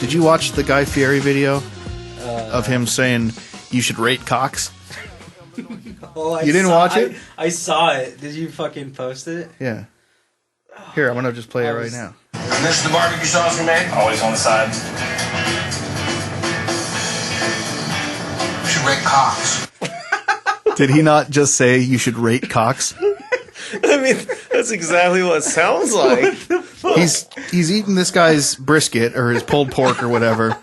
Did you watch the Guy Fieri video of him saying you should rate cocks? You didn't watch it? I saw it. Did you fucking post it? Yeah. Here, I'm gonna just play it right now. This is the barbecue sauce we made. Always on the side. You should rate cocks. Did he not just say you should rate cocks? I mean, that's exactly what it sounds like. He's eating this guy's brisket or his pulled pork or whatever,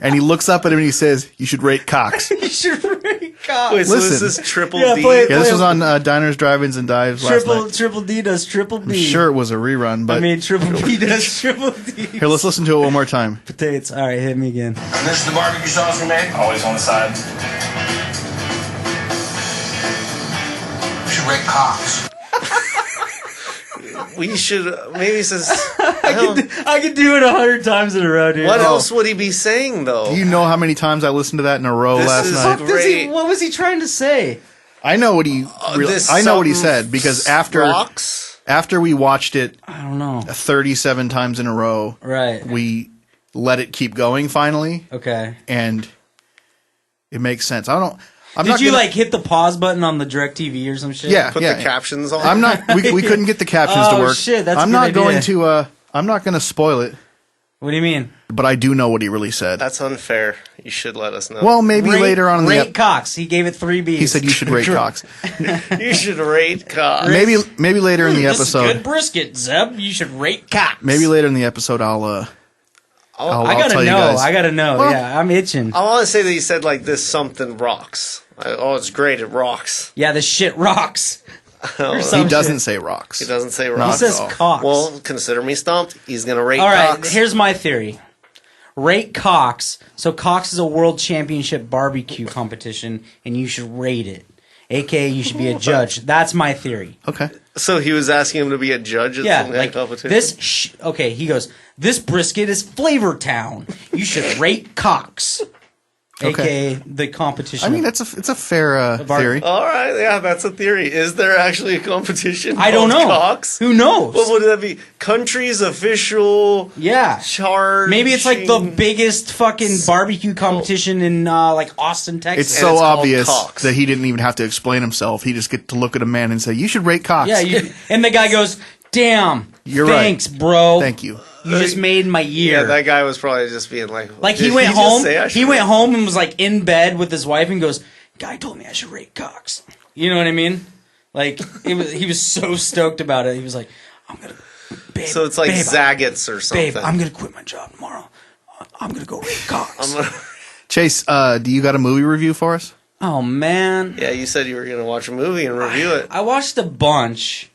and he looks up at him and he says, "You should rate cocks." You should rate cocks. Wait, so Listen. this is Triple D? This was on Diners, Drive-Ins, and Dives last night. Triple D does Triple B. I'm sure it was a rerun, but... Triple B does Triple D. Here, let's listen to it one more time. Potatoes. All right, hit me again. This is the barbecue sauce we made. Always on the side. You should rate cocks. We should maybe says. I could do it 100 times in a row, dude. What else would he be saying though? Do you know how many times I listened to that in a row last night? Great. What was he trying to say? I know what he. I know what he said because after we watched it, I don't know, 37 times in a row. Right. We let it keep going finally. Okay. And it makes sense. Did you hit the pause button on the DirecTV or some shit? Yeah, Put the captions on. I'm not. We couldn't get the captions to work. Shit, that's I'm a not good going idea. to. I'm not going to spoil it. What do you mean? But I do know what he really said. That's unfair. You should let us know. Well, maybe later on. Rate cocks. He gave it 3 Bs. He said you should rate cocks. You should rate cocks. Maybe later in the episode. This is good brisket, Zeb. You should rate cocks. Maybe later in the episode, I'll I gotta tell know. you guys. I gotta know. Well, yeah, I'm itching. I want to say that he said like this something rocks. It's great. It rocks. Yeah, this shit rocks. He doesn't say rocks. He doesn't say He rocks. says cocks. Well, consider me stumped. He's gonna rate All right, cocks. here's my theory. Rate Cox. So Cox is a world championship barbecue competition, and you should rate it. AKA, you should be a judge. That's my theory. Okay. So he was asking him to be a judge at some kind of competition? Okay, he goes, this brisket is Flavor Town. You should rate Cox. Okay. AKA the competition. I mean, it's a fair theory. All right, yeah, that's a theory. Is there actually a competition? I don't called know. Cox? Who knows? What would that be? Country's official charge. Maybe it's like the biggest fucking barbecue competition in like Austin, Texas. It's so obvious that he didn't even have to explain himself. He just get to look at a man and say, "You should rate Cox." Yeah, and the guy goes, "Damn, thanks, bro. Thank you. You just made my year." Yeah, that guy was probably just being like he went home. He went home and was like in bed with his wife and goes, "Guy told me I should rate Cox." You know what I mean? Like he was so stoked about it. He was like, "I'm gonna." Babe, so it's like Zagat's or something. Babe, I'm gonna quit my job tomorrow. I'm gonna go rate Cox. Chase, do you got a movie review for us? Oh man. Yeah, you said you were gonna watch a movie and review it. I watched a bunch,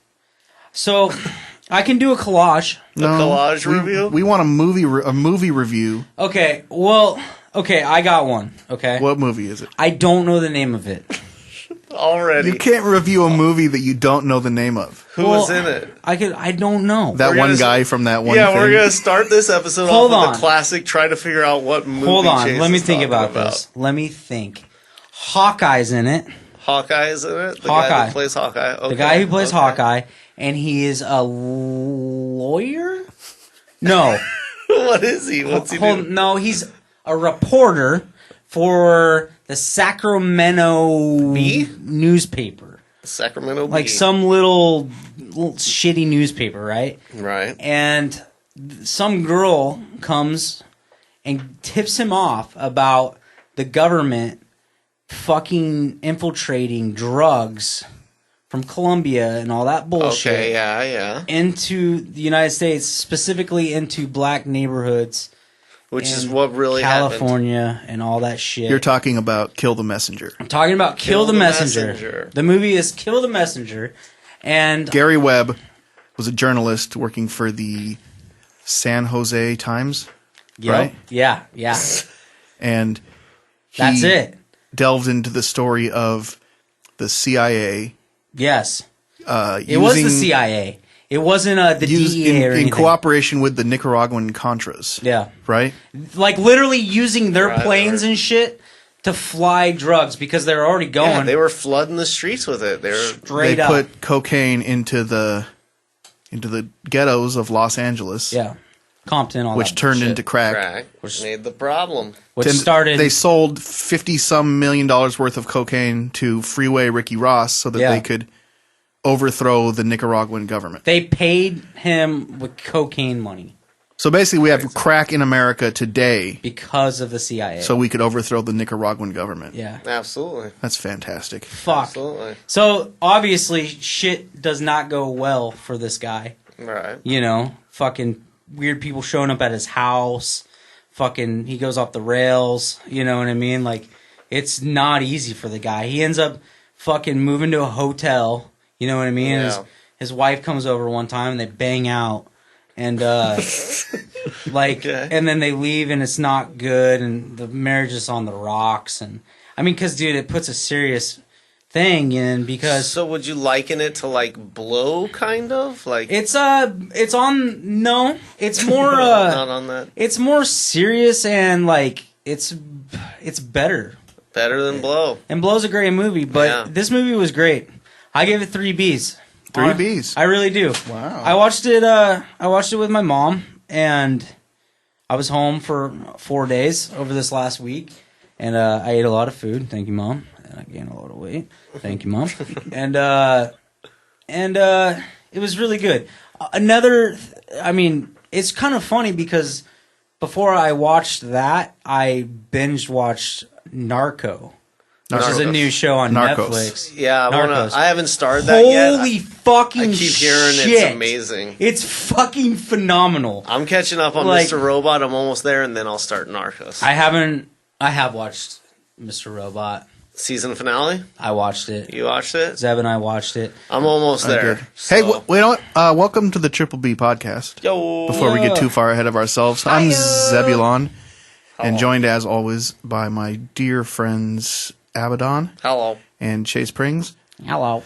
so I can do a collage. Collage review. We want a movie review. Okay. Well. Okay. I got one. Okay. What movie is it? I don't know the name of it. Already. You can't review a movie that you don't know the name of. Who was in it? I don't know. That one guy from that one thing. We're going to start this episode off with the classic, try to figure out what movie Hold on, Chase let me is think talking about this. Let me think. Hawkeye's in it. Hawkeye's in it? The Hawkeye. guy who plays Hawkeye. Okay. The guy who plays Hawkeye, and he is a lawyer? No. What is he? What's he doing? No, he's a reporter for the Sacramento newspaper. Sacramento Like some little shitty newspaper, right? Right. And some girl comes and tips him off about the government fucking infiltrating drugs from Colombia and all that bullshit. Okay, yeah. Into the United States, specifically into black neighborhoods. Which is what really California and all that shit. You're talking about Kill the Messenger. I'm talking about Kill the Messenger. The movie is Kill the Messenger. And Gary Webb was a journalist working for the San Jose Times, right? Yeah. And that's it. delved into the story of the CIA. Yes. It was the CIA. It wasn't the DEA or anything. In cooperation with the Nicaraguan Contras. Yeah. Right? Like literally using their planes and shit to fly drugs because they're already going. Yeah, they were flooding the streets with it. They put cocaine into the ghettos of Los Angeles. Yeah. Compton, all which that turned shit. into crack. Which made the problem. Which started... They sold $50-some million worth of cocaine to Freeway Ricky Ross so that they could overthrow the Nicaraguan government. They paid him with cocaine money. So basically we have crack in America today. Because of the CIA. So we could overthrow the Nicaraguan government. Yeah. Absolutely. That's fantastic. Fuck. Absolutely. So obviously shit does not go well for this guy. Right. You know, fucking weird people showing up at his house. Fucking, he goes off the rails. You know what I mean? Like, it's not easy for the guy. He ends up fucking moving to a hotel. You know what I mean? Yeah. His wife comes over one time and they bang out. And, like, and then they leave and it's not good and the marriage is on the rocks. And, I mean, cause dude, it puts a serious thing in because... So would you liken it to, like, Blow, kind of? Like it's on, no, it's more, not on that? It's more serious and, like, it's better. Better than Blow. And Blow's a great movie, but this movie was great. I gave it 3 Bs. 3 Bs. I really do. Wow. I watched it with my mom, and I was home for 4 days over this last week, and I ate a lot of food. Thank you, Mom. And I gained a lot of weight. Thank you, Mom. and it was really good. I mean, it's kind of funny because before I watched that, I binge watched Narco. Which is a new show on Netflix. Yeah, I haven't started that yet. Holy fucking shit. I keep hearing it's amazing. It's fucking phenomenal. I'm catching up on Mr. Robot. I'm almost there, and then I'll start Narcos. I have watched Mr. Robot. Season finale? I watched it. You watched it? Zeb and I watched it. I'm almost there. So. Hey, you know what? Welcome to the Triple B podcast. Yo. Before we get too far ahead of ourselves, I'm Zebulon, and joined as always by my dear friends Abaddon. Hello. And Chase Prings. Hello.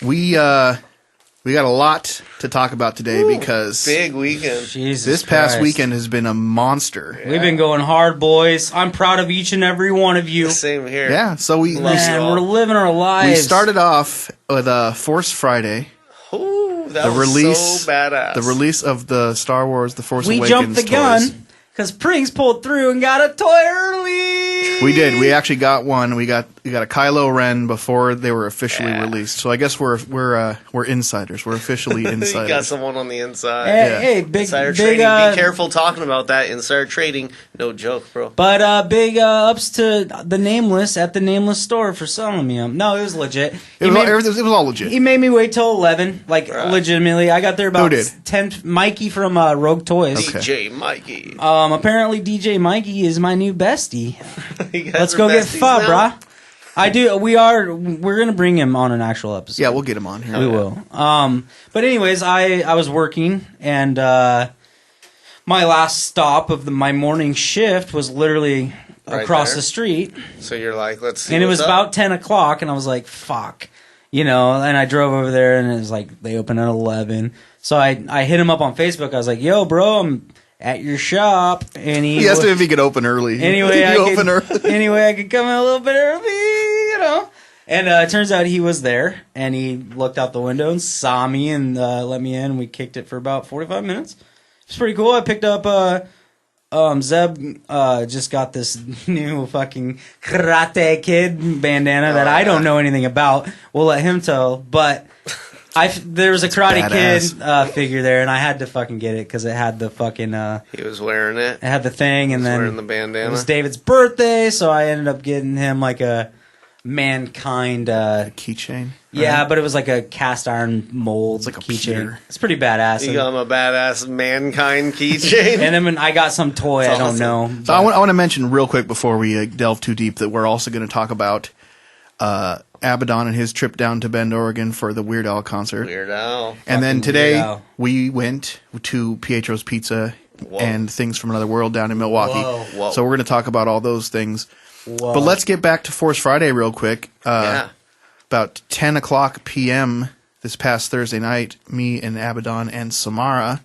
We got a lot to talk about today because big weekend. Jesus this past Christ. weekend has been a monster. We've been going hard, boys. I'm proud of each and every one of you. Same here. Yeah, so we're living our lives. We started off with Force Friday. Ooh, that was so badass. The release of the Star Wars The Force Awakens. We jumped the gun because Prings pulled through and got a toy early. We did. We actually got one. We got a Kylo Ren before they were officially released. So I guess we're insiders. We're officially insiders. You got someone on the inside. Hey, big insider trading. Be careful talking about that. Insider trading, no joke, bro. But big ups to the Nameless at the Nameless store for selling me them. No, it was legit. It was all legit. He made me wait till 11, legitimately. I got there about 10. Mikey from Rogue Toys. Okay. DJ Mikey. Apparently DJ Mikey is my new bestie. Let's go get pho, brah. I do. We're gonna bring him on an actual episode. Yeah, we'll get him on here. We will. But anyways, I was working and my last stop of my morning shift was literally across the street. So you're like, let's see. And it was about 10 o'clock, and I was like, fuck. You know, and I drove over there, and it was like, they open at 11. So I hit him up on Facebook. I was like, yo, bro, I'm at your shop. And he asked him if he could open early. Anyway, I could come in a little bit early, you know. And it turns out he was there, and he looked out the window and saw me and let me in. We kicked it for about 45 minutes. It's pretty cool. I picked up Zeb just got this new fucking Karate Kid bandana that I don't know anything about. We'll let him tell, but there was a Karate Kid figure there, and I had to fucking get it because it had the fucking. He was wearing it. It had the thing, and then wearing the bandana. It was David's birthday, so I ended up getting him like a Mankind keychain. Yeah, but it was like a cast iron mold. It's like a keychain. It's pretty badass. You got him a badass Mankind keychain. And then I got some toy. I don't know. So I want to mention real quick before we delve too deep that we're also going to talk about Abaddon and his trip down to Bend, Oregon for the Weird Al concert. Weird Al. And then today we went to Pietro's Pizza and Things from Another World down in Milwaukee. Whoa. So we're going to talk about all those things. Whoa. But let's get back to Force Friday real quick. About 10 o'clock p.m. this past Thursday night, me and Abaddon and Samara.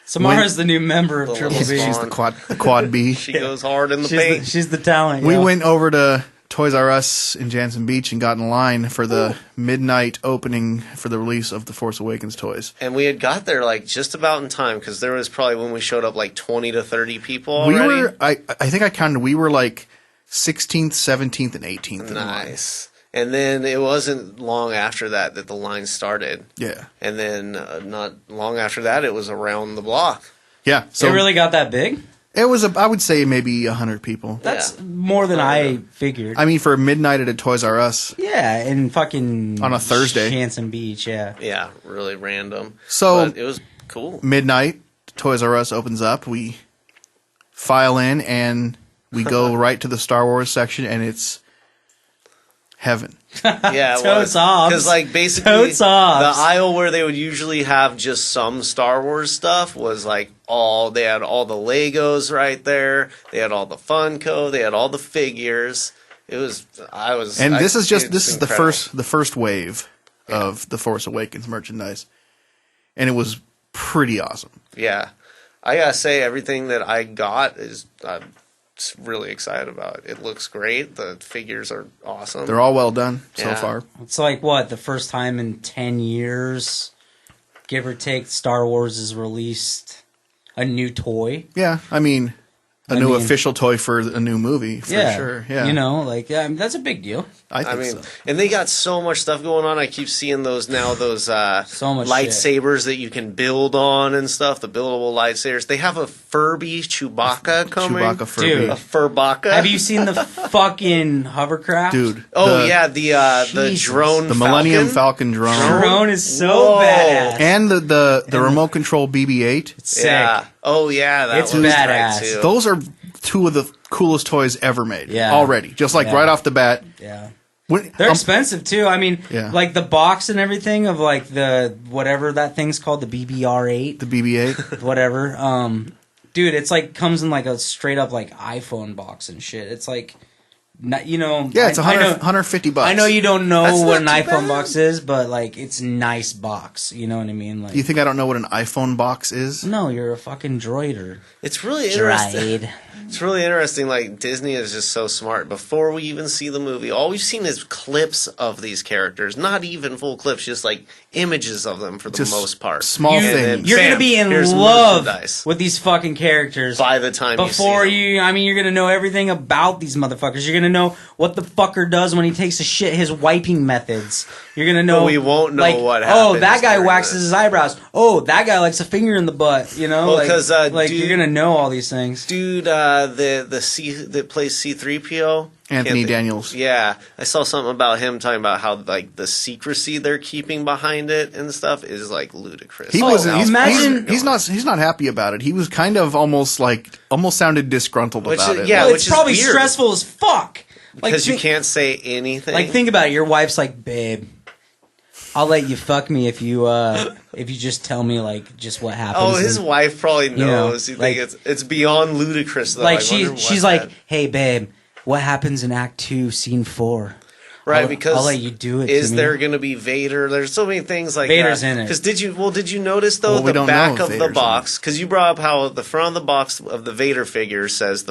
Samara's the new member of Triple B. She's the quad B. She goes hard in the paint. She's the talent. We yo. went over to Toys R Us in Jansen Beach and got in line for the midnight opening for the release of the Force Awakens toys. And we had got there like just about in time because there was probably when we showed up like 20 to 30 people already. I think I counted. We were like 16th, 17th, and 18th. Nice. And then it wasn't long after that the line started. Yeah. And then not long after that, it was around the block. Yeah. So It really got that big? it was, I would say, maybe 100 people. That's more than I figured. I mean, for midnight at a Toys R Us. Yeah, in fucking... On a Thursday. Jansen Beach, yeah. Yeah, really random. So but it was cool. midnight, Toys R Us opens up. We file in and we go right to the Star Wars section, and it's heaven. Yeah, Totes off. because like basically Totes off. the aisle where they would usually have just some Star Wars stuff was like they had all the Legos right there. They had all the Funko. They had all the figures. This is the first wave of the Force Awakens merchandise, and it was pretty awesome. Yeah, I gotta say everything that I got is I'm really excited about. It looks great. The figures are awesome. They're all well done so Yeah. far. It's like, what, the first time in 10 years, give or take, Star Wars has released a new toy? Yeah, I mean, a new official toy for a new movie, for sure. Yeah, You know, like, that's a big deal. I think I mean, so. and they got so much stuff going on. I keep seeing those now, those So much lightsabers that you can build on and stuff, the buildable lightsabers. They have a Furby Chewbacca coming. Chewbacca Furby. Dude. A Furbacca. Have you seen the fucking hovercraft? Dude. Oh, the, yeah, the Jesus. drone The Millennium Falcon drone. Drone is so Whoa. badass. And the remote control BB-8. It's sick. Yeah. Oh, yeah, that It's was badass. Right too. Those are two of the coolest toys ever made. Yeah. Already. Just like Yeah. right off the bat. Yeah. When, They're expensive too. I mean, Yeah. like the box and everything of like the whatever that thing's called, the BBR8, the BB-8. whatever. Dude, it's like comes in like a straight up like iPhone box and shit. It's like, you know, Yeah, it's I know, $150. I know you don't know That's what an not too iPhone bad. box is, but like it's nice box. You know what I mean? Like, You think I don't know what an iPhone box is? no, you're a fucking droider. It's really interesting. Droid. It's really interesting. Like Disney is just so smart. Before we even see the movie, all we've seen is clips of these characters. Not even full clips, just like images of them for the Just most part. small You- things. You're Bam, gonna be in here's love merchandise. with these fucking characters By the time before you see I mean, you're gonna know everything about these motherfuckers. You're gonna know what the fucker does when he takes a shit, his wiping methods. You're gonna know. But we won't know like, what Oh, happens that guy during waxes this. his eyebrows. Oh, that guy likes a finger in the butt. You know, Well, like, 'cause, like dude- you're gonna know all these things. dude, the C that plays C-3PO, Anthony Daniels. Yeah, I saw something about him talking about how like the secrecy they're keeping behind it and stuff is like ludicrous. He Oh, was. imagine- He's not happy about it. He was kind of almost sounded disgruntled Which about is- it. yeah, Well, which it's is probably weird. stressful as fuck. Like, because you think- can't say anything. Like, think about it. Your wife's like, babe, I'll let you fuck me if you just tell me like just what happens. Oh, his And- wife probably you know, knows. You like- think it's beyond ludicrous though. like I wonder she's what like, that- hey babe, what happens in Act 2, Scene 4? right I'll- because I'll let you do it. Is to me. there going to be Vader? There's so many things like Vader's that. in it. Because did you notice though Well, we the don't back know of if the Vader's in box? Because you brought up how the front of the box of the Vader figure says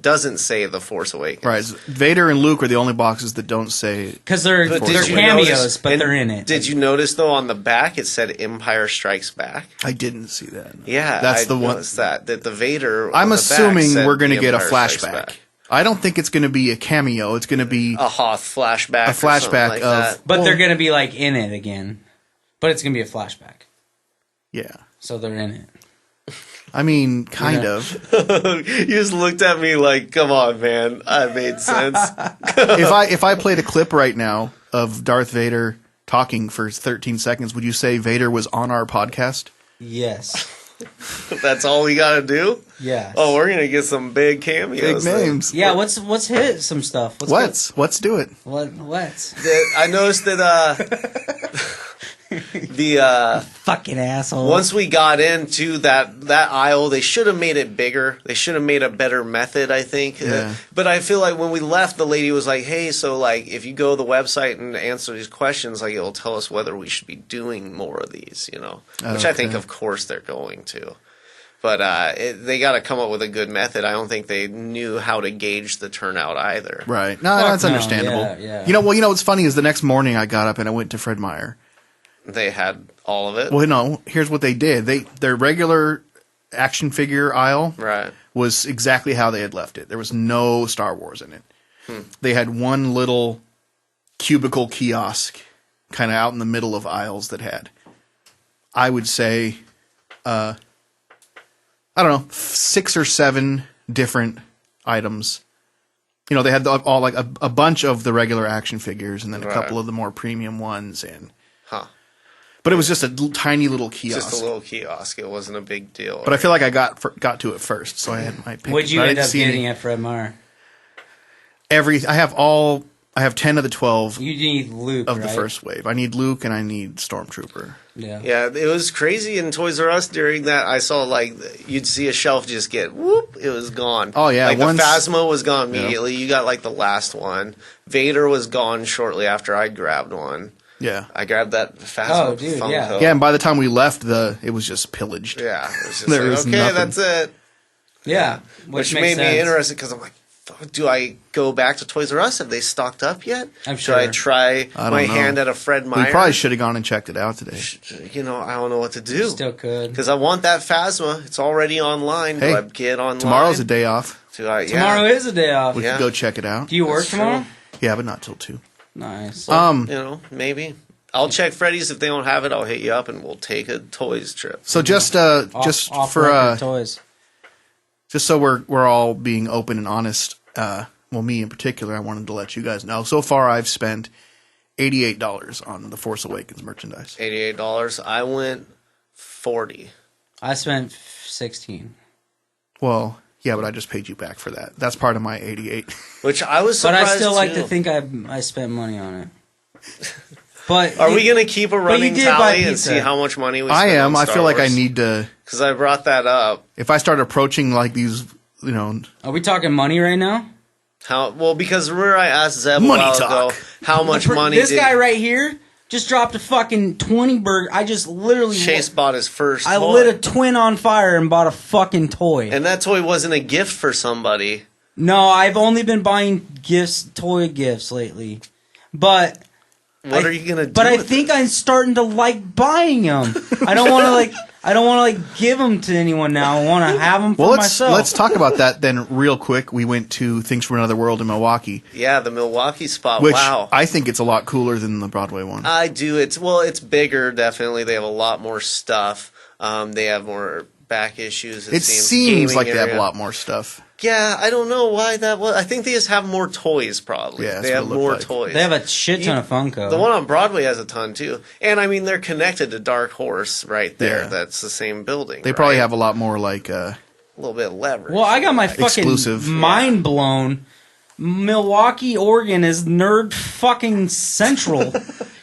doesn't say the Force Awakens. Right. Vader and Luke are the only boxes that don't say. Because they're But they're did you cameos, notice- but and they're in it. Did you notice though on the back it said Empire Strikes Back? I didn't see that. Yeah, that's I the one. noticed that the Vader. on I'm the back assuming said we're going to The get a Empire Strikes flashback. Back. I don't think it's going to be a cameo. It's going to be A Hoth flashback. a or something flashback like of. that. but well, they're gonna be like in it again. But it's gonna be a flashback, Yeah. so they're in it. I mean, kind Yeah. of. You just looked at me like, "Come on, man, that made sense." If I played a clip right now of Darth Vader talking for 13 seconds, would you say Vader was on our podcast? Yes. That's all we got to do. Yes. Oh, we're gonna get some big Big cameos. then. names. Yeah. Let's hit some stuff. Let's do it. Let's. I noticed that The fucking asshole. once we got into that aisle, they should have made it bigger. They should have made a better method, I think. Yeah. But I feel like when we left, the lady was like, "Hey, so like if you go to the website and answer these questions, like it'll tell us whether we should be doing more of these, you know." Which I think, of course, they're going to. But they got to come up with a good method. I don't think they knew how to gauge the turnout either. Right. No, that's understandable. Yeah. You know what's funny is the next morning I got up and I went to Fred Meyer. They had all of it. Well, no, here's what they did. Their regular action figure aisle was exactly how they had left it. There was no Star Wars in it. They had one little cubicle kiosk kind of out in the middle of aisles that had, I would say, I don't know, 6 or 7 different items. You know, they had all like a bunch of the regular action figures and then a couple of the more premium ones. But it was just a tiny little kiosk. Just a little kiosk. It wasn't a big deal. But I feel like I got to it first, so I had my pick. What'd you end up getting at Fred Meyer? I have 10 of the 12 You need Luke, of the first wave. I need Luke and I need Stormtrooper. Yeah, it was crazy in Toys R Us during that. I saw, like, you'd see a shelf just get, whoop, it was gone. Oh, yeah. Like, the Phasma was gone immediately. You got, like, the last one. Vader was gone shortly after I grabbed one. Yeah. I grabbed that Phasma Funko. Yeah, and by the time we left, it was just pillaged. Yeah. It was just there like, was okay, nothing. that's it. Yeah. Which made me interested because I'm like, do I go back to Toys R Us? Have they stocked up yet? I'm sure. Should I try my hand at a Fred Meyer? We probably should have gone and checked it out today. You know, I don't know what to do. You still could. Because I want that Phasma. It's already online. Hey, do I get online? Tomorrow's a day off. Tomorrow is a day off. We could go check it out. Do you work tomorrow? Yeah, but not till 2. Nice. You know, maybe. I'll check Freddy's. If they don't have it, I'll hit you up and we'll take a toys trip. So just for toys. Just so we're all being open and honest, well, me in particular, I wanted to let you guys know. So far, I've spent $88 on the Force Awakens merchandise. $88. I went $40. I spent $16. Well, yeah, but I just paid you back for that. That's part of my $88. Which I was surprised. But I still like to think I spent money on it. But are we going to keep a running tally and see how much money we spent? I am. On I feel like I need to. Because I brought that up. If I start approaching like these, you know. Are we talking money right now? Well, because remember I asked Zeb a while ago how much money this guy right here just dropped a fucking 20 burger. I just literally Chase bought his first I toy. lit a twin on fire and bought a fucking toy. And that toy wasn't a gift for somebody. No, I've only been buying toy gifts lately. But what are you gonna do? But I think I'm starting to like buying them. I don't want to give them to anyone now. I want to have them for myself. Let's talk about that then real quick. We went to Things from Another World in Milwaukie. Yeah, the Milwaukie spot. Which wow. I think it's a lot cooler than the Broadway one. I do. It's bigger, definitely. They have a lot more stuff. They have more back issues. It seems like they have a lot more stuff. Yeah, I don't know why that was. I think they just have more toys, probably. Yeah, they have more toys. They have a shit ton of Funko. The one on Broadway has a ton, too. And, I mean, they're connected to Dark Horse right there. Yeah. That's the same building. They probably have a lot more, like... a little bit of leverage. Well, I got my fucking mind blown. Milwaukie, Oregon is nerd fucking central.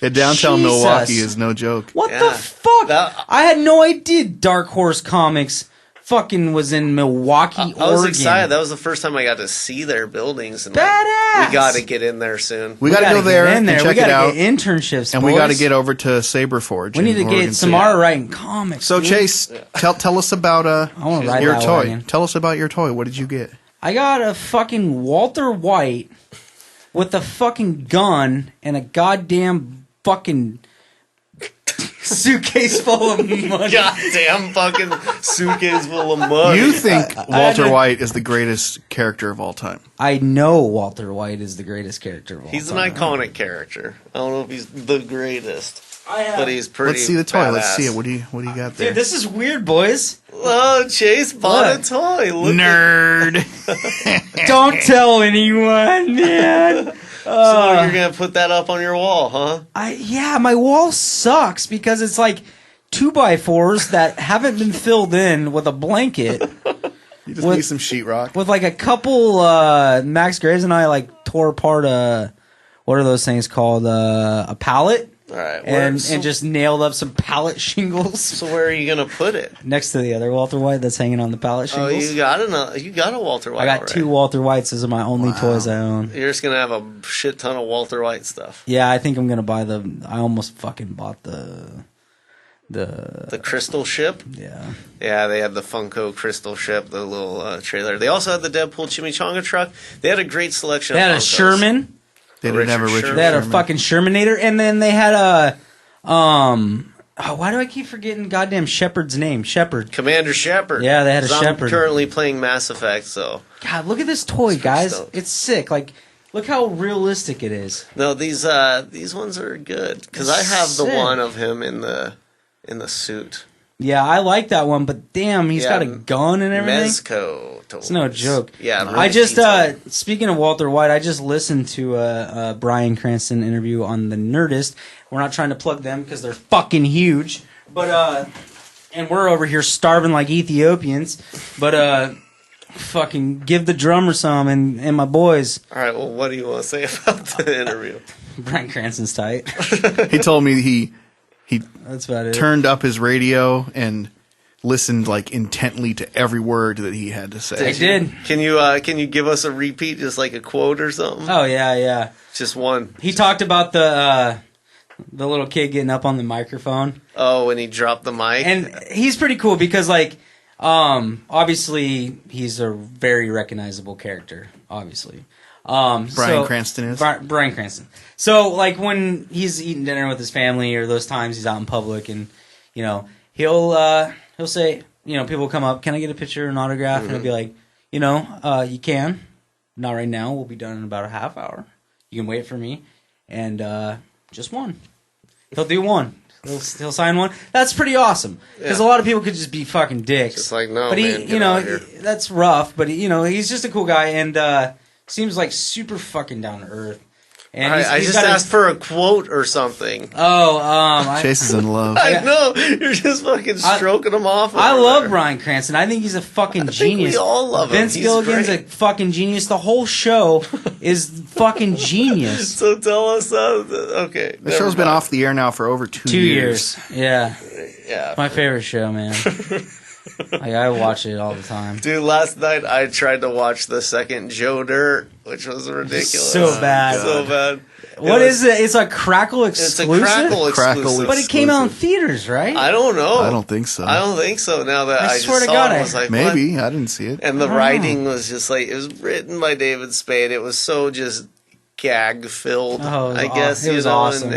Yeah, downtown Milwaukie is no joke. What the fuck? I had no idea Dark Horse Comics fucking was in Milwaukie, Oregon. I was excited. That was the first time I got to see their buildings. And badass! We got to get in there soon. We got to go there and check it out. Get internships, and boys. we got to get over to Saberforge. We need to get Samara writing comics. So, Chase, tell us about your toy. Wagon. Tell us about your toy. What did you get? I got a fucking Walter White with a fucking gun and a goddamn fucking suitcase full of money. Goddamn fucking suitcase full of money. You think Walter White is the greatest character of all time? I know Walter White is the greatest character of all time. He's an iconic character. I don't know if he's the greatest. But he's pretty. Let's see the toy. Badass. Let's see it. What do you got there? Dude, this is weird, boys. Oh, Chase bought a toy. Look Nerd. Don't tell anyone, man. So you're gonna put that up on your wall, huh? Yeah, my wall sucks because it's like 2x4s that haven't been filled in with a blanket. You just need some sheetrock. With like a couple, Max Graves and I like tore apart what are those things called? A pallet? All right, and just nailed up some pallet shingles. So where are you gonna put it? Next to the other Walter White that's hanging on the pallet shingles. Oh, you got a Walter White. I got 2 Walter Whites. Those are my only toys I own. You're just gonna have a shit ton of Walter White stuff. Yeah, I think I'm gonna buy I almost fucking bought the crystal ship. Yeah. Yeah, they had the Funko crystal ship, the little trailer. They also had the Deadpool chimichanga truck. They had a great selection. They had of a Funkos. Sherman. They didn't have a Richard. They had a Sherman. fucking Shermanator, and then they had a why do I keep forgetting goddamn Shepard's name? Shepard. Commander Shepard. Yeah, they had a Shepard. I'm currently playing Mass Effect, so. God, look at this toy, guys. Stoked. It's sick. Like, look how realistic it is. No, these ones are good because I have the one of him in the suit. Yeah, I like that one, but damn, he's got a gun and everything. Mezco. It's no joke. Yeah, really I just speaking of Walter White, I just listened to a Bryan Cranston interview on the Nerdist. We're not trying to plug them because they're fucking huge, but and we're over here starving like Ethiopians. But fucking give the drummer some and my boys. All right, well, what do you want to say about the interview? Bryan Cranston's tight. He told me he That's about it. turned up his radio and listened like intently to every word that he had to say. I did. Can you give us a repeat, just like a quote or something? Oh yeah. Just one. He talked about the little kid getting up on the microphone. Oh, when he dropped the mic. And he's pretty cool because like obviously he's a very recognizable character, obviously. Bryan Cranston is? Bryan Cranston. So like when he's eating dinner with his family or those times he's out in public and you know, he'll say, you know, people come up, "Can I get a picture, an autograph?" And he'll be like, you know, you can. Not right now. We'll be done in about a half hour. You can wait for me. And just one. He'll do one. He'll sign one. That's pretty awesome. Because a lot of people could just be fucking dicks. Just like, no, but he, man, you know, that's rough. But you know, he's just a cool guy and seems like super fucking down to earth. And I just asked for a quote or something. Chase is in love. I know. You're just fucking stroking him off. I love Bryan Cranston. I think he's a fucking genius. We all love him. Vince Gilligan's great. a fucking genius. The whole show is fucking genius. So tell us, okay. The show's been off the air now for over 2 years. Yeah. Yeah. It's my favorite show, man. I watch it all the time. Dude, last night I tried to watch the second Joe Dirt, which was ridiculous. So bad. So bad. What is it? It's a Crackle exclusive? It's a Crackle exclusive. But it came out in theaters, right? I don't know. I don't think so. I don't think so. Now that I swear just to saw God, it, I was like, maybe. what? I didn't see it. And the writing was just like, it was written by David Spade. It was so just gag-filled, I guess. It was awesome.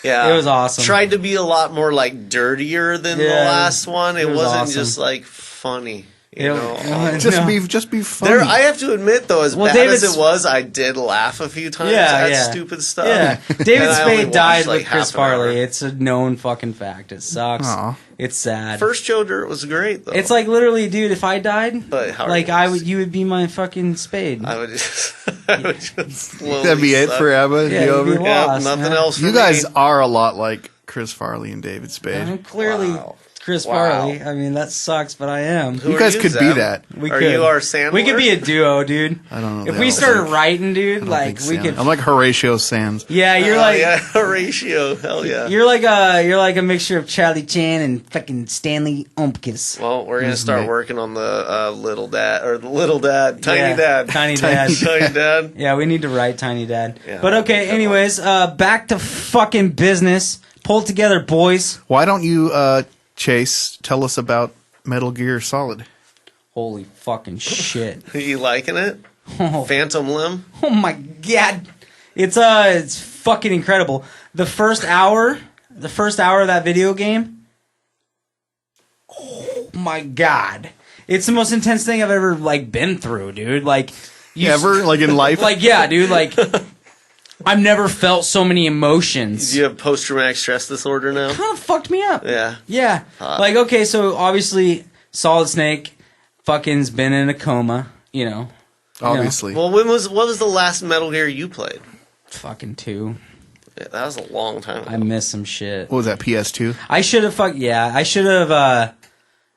Yeah. It was awesome. Tried to be a lot more like dirtier than the last one. It wasn't awesome. just like funny. You know? Just be funny. I have to admit though, as bad as it was, I did laugh a few times at stupid stuff. Yeah, David Spade died like with Chris Farley. It's a known fucking fact. It sucks. Aww. It's sad. First Joe Dirt was great though. It's like literally, dude. If I died, but you would be my fucking Spade. I would just slowly That'd be it for Abba. Yeah, Be over. Lost, nothing man. else. For You guys me. are a lot like Chris Farley and David Spade. Clearly, Chris Farley. I mean, that sucks, but I am. You guys could be that. Are you our Sandler? We could be a duo, dude. I don't know. If we started writing, dude, like we could. I'm like Horatio Sands. Yeah, you're like Horatio. Hell yeah. You're like a mixture of Charlie Chan and fucking Stanley Umpkus. Well, we're gonna start working on the Little Dad or the Little Dad, Tiny Dad, Tiny Dad, Tiny Dad. Yeah, we need to write Tiny Dad. Yeah, but okay, anyways, back to fucking business. Pull it together, boys. Why don't you, Chase, tell us about Metal Gear Solid? Holy fucking shit! Are you liking it? Oh. Phantom Limb. Oh my god, it's fucking incredible. The first hour of that video game. Oh my god, it's the most intense thing I've ever been through, dude. Like ever in life? Yeah, dude. I've never felt so many emotions. Do you have post-traumatic stress disorder now? Kind of fucked me up. Yeah. Yeah. Okay, so obviously Solid Snake fucking's been in a coma, you know. Obviously. Well, what was the last Metal Gear you played? Fucking 2. Yeah, that was a long time ago. I missed some shit. What was that, PS2? I should have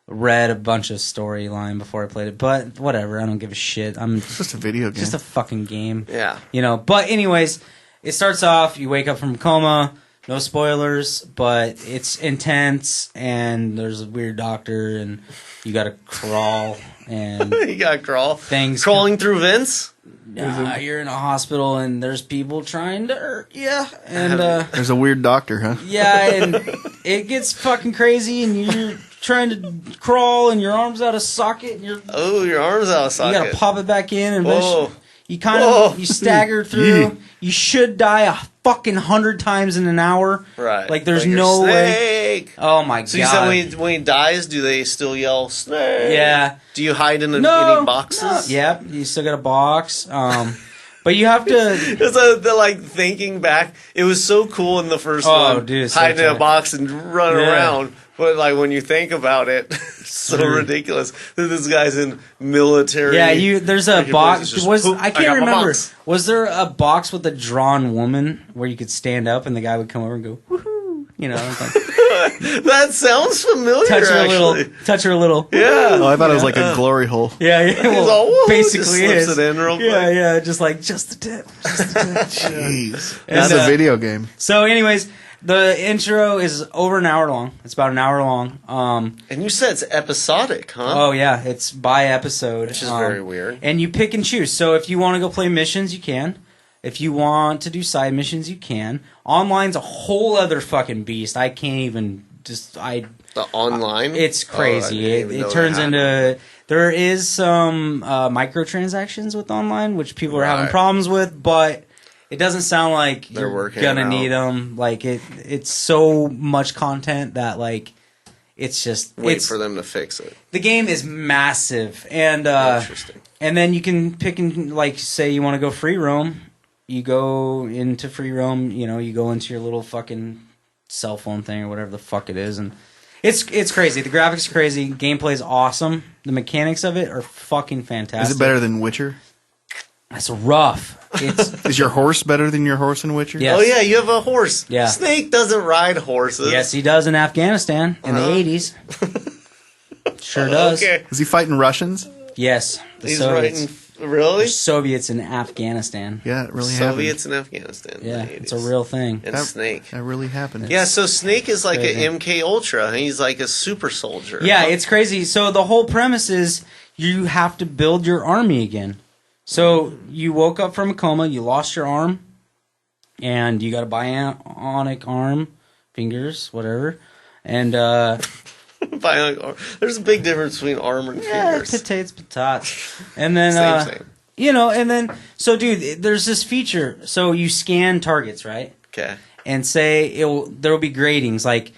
read a bunch of storyline before I played it, but whatever, I don't give a shit. It's just a video game. Just a fucking game. Yeah. You know, but anyways, it starts off, you wake up from a coma, No spoilers, but it's intense, and there's a weird doctor, and you gotta crawl, and you gotta crawl. Things crawling through vents. You're in a hospital, and there's people trying to hurt you, and there's a weird doctor, huh? Yeah, and it gets fucking crazy, and you're trying to crawl, and your arm's out of socket, and your arm's out of socket. You gotta pop it back in, and you kind of you stagger through. You should die a fucking 100 times in an hour. Right. Like there's no way. Oh my god. So you said when he dies, do they still yell snake? Yeah. Do you hide in any boxes? No. Yep. You still got a box. But you have to. They're like thinking back. It was so cool in the first one. Dude, hiding in a box and running around. But like when you think about it, it's so ridiculous that this guy's in military. Yeah, there's a box. I can't remember. Was there a box with a drawn woman where you could stand up and the guy would come over and go, woohoo? You know, like, that sounds familiar. Touch her a little. Yeah. Oh, I thought it was like a glory hole. Yeah. Well, basically just slips it in real quick. Yeah. Just the tip. Jeez. That's a video game. So, anyways. The intro is over an hour long. It's about an hour long. And you said it's episodic, huh? Oh, yeah. It's by episode. Which is very weird. And you pick and choose. So if you want to go play missions, you can. If you want to do side missions, you can. Online's a whole other fucking beast. I can't even The online? It's crazy. It turns into... There is some microtransactions with online, which people are having problems with, but... It doesn't sound like you're gonna need them. Like it's so much content that like it's just wait for them to fix it. The game is massive, and interesting. And then you can pick and like say you want to go free roam. You go into free roam. You know, you go into your little fucking cell phone thing or whatever the fuck it is, and it's crazy. The graphics are crazy. Gameplay is awesome. The mechanics of it are fucking fantastic. Is it better than Witcher? That's rough. Is your horse better than your horse in Witcher? Yes. Oh yeah, you have a horse. Yeah. Snake doesn't ride horses. Yes, he does in Afghanistan in the 80s. Sure does. Okay. Is he fighting Russians? Yes. He's riding. Really? Soviets in Afghanistan. Yeah, it really Soviets happened. in Afghanistan. Yeah, it's a real thing. And Snake. That really happened. Yeah, so Snake is like an MK Ultra. He's like a super soldier. Yeah, it's crazy. So the whole premise is you have to build your army again. So you woke up from a coma, you lost your arm, and you got a bionic arm, fingers, whatever, and bionic arm. There's a big difference between arm and fingers. Potatoes. And then same. You know, and then so dude, there's this feature. So you scan targets, right? Okay. And say there will be gradings like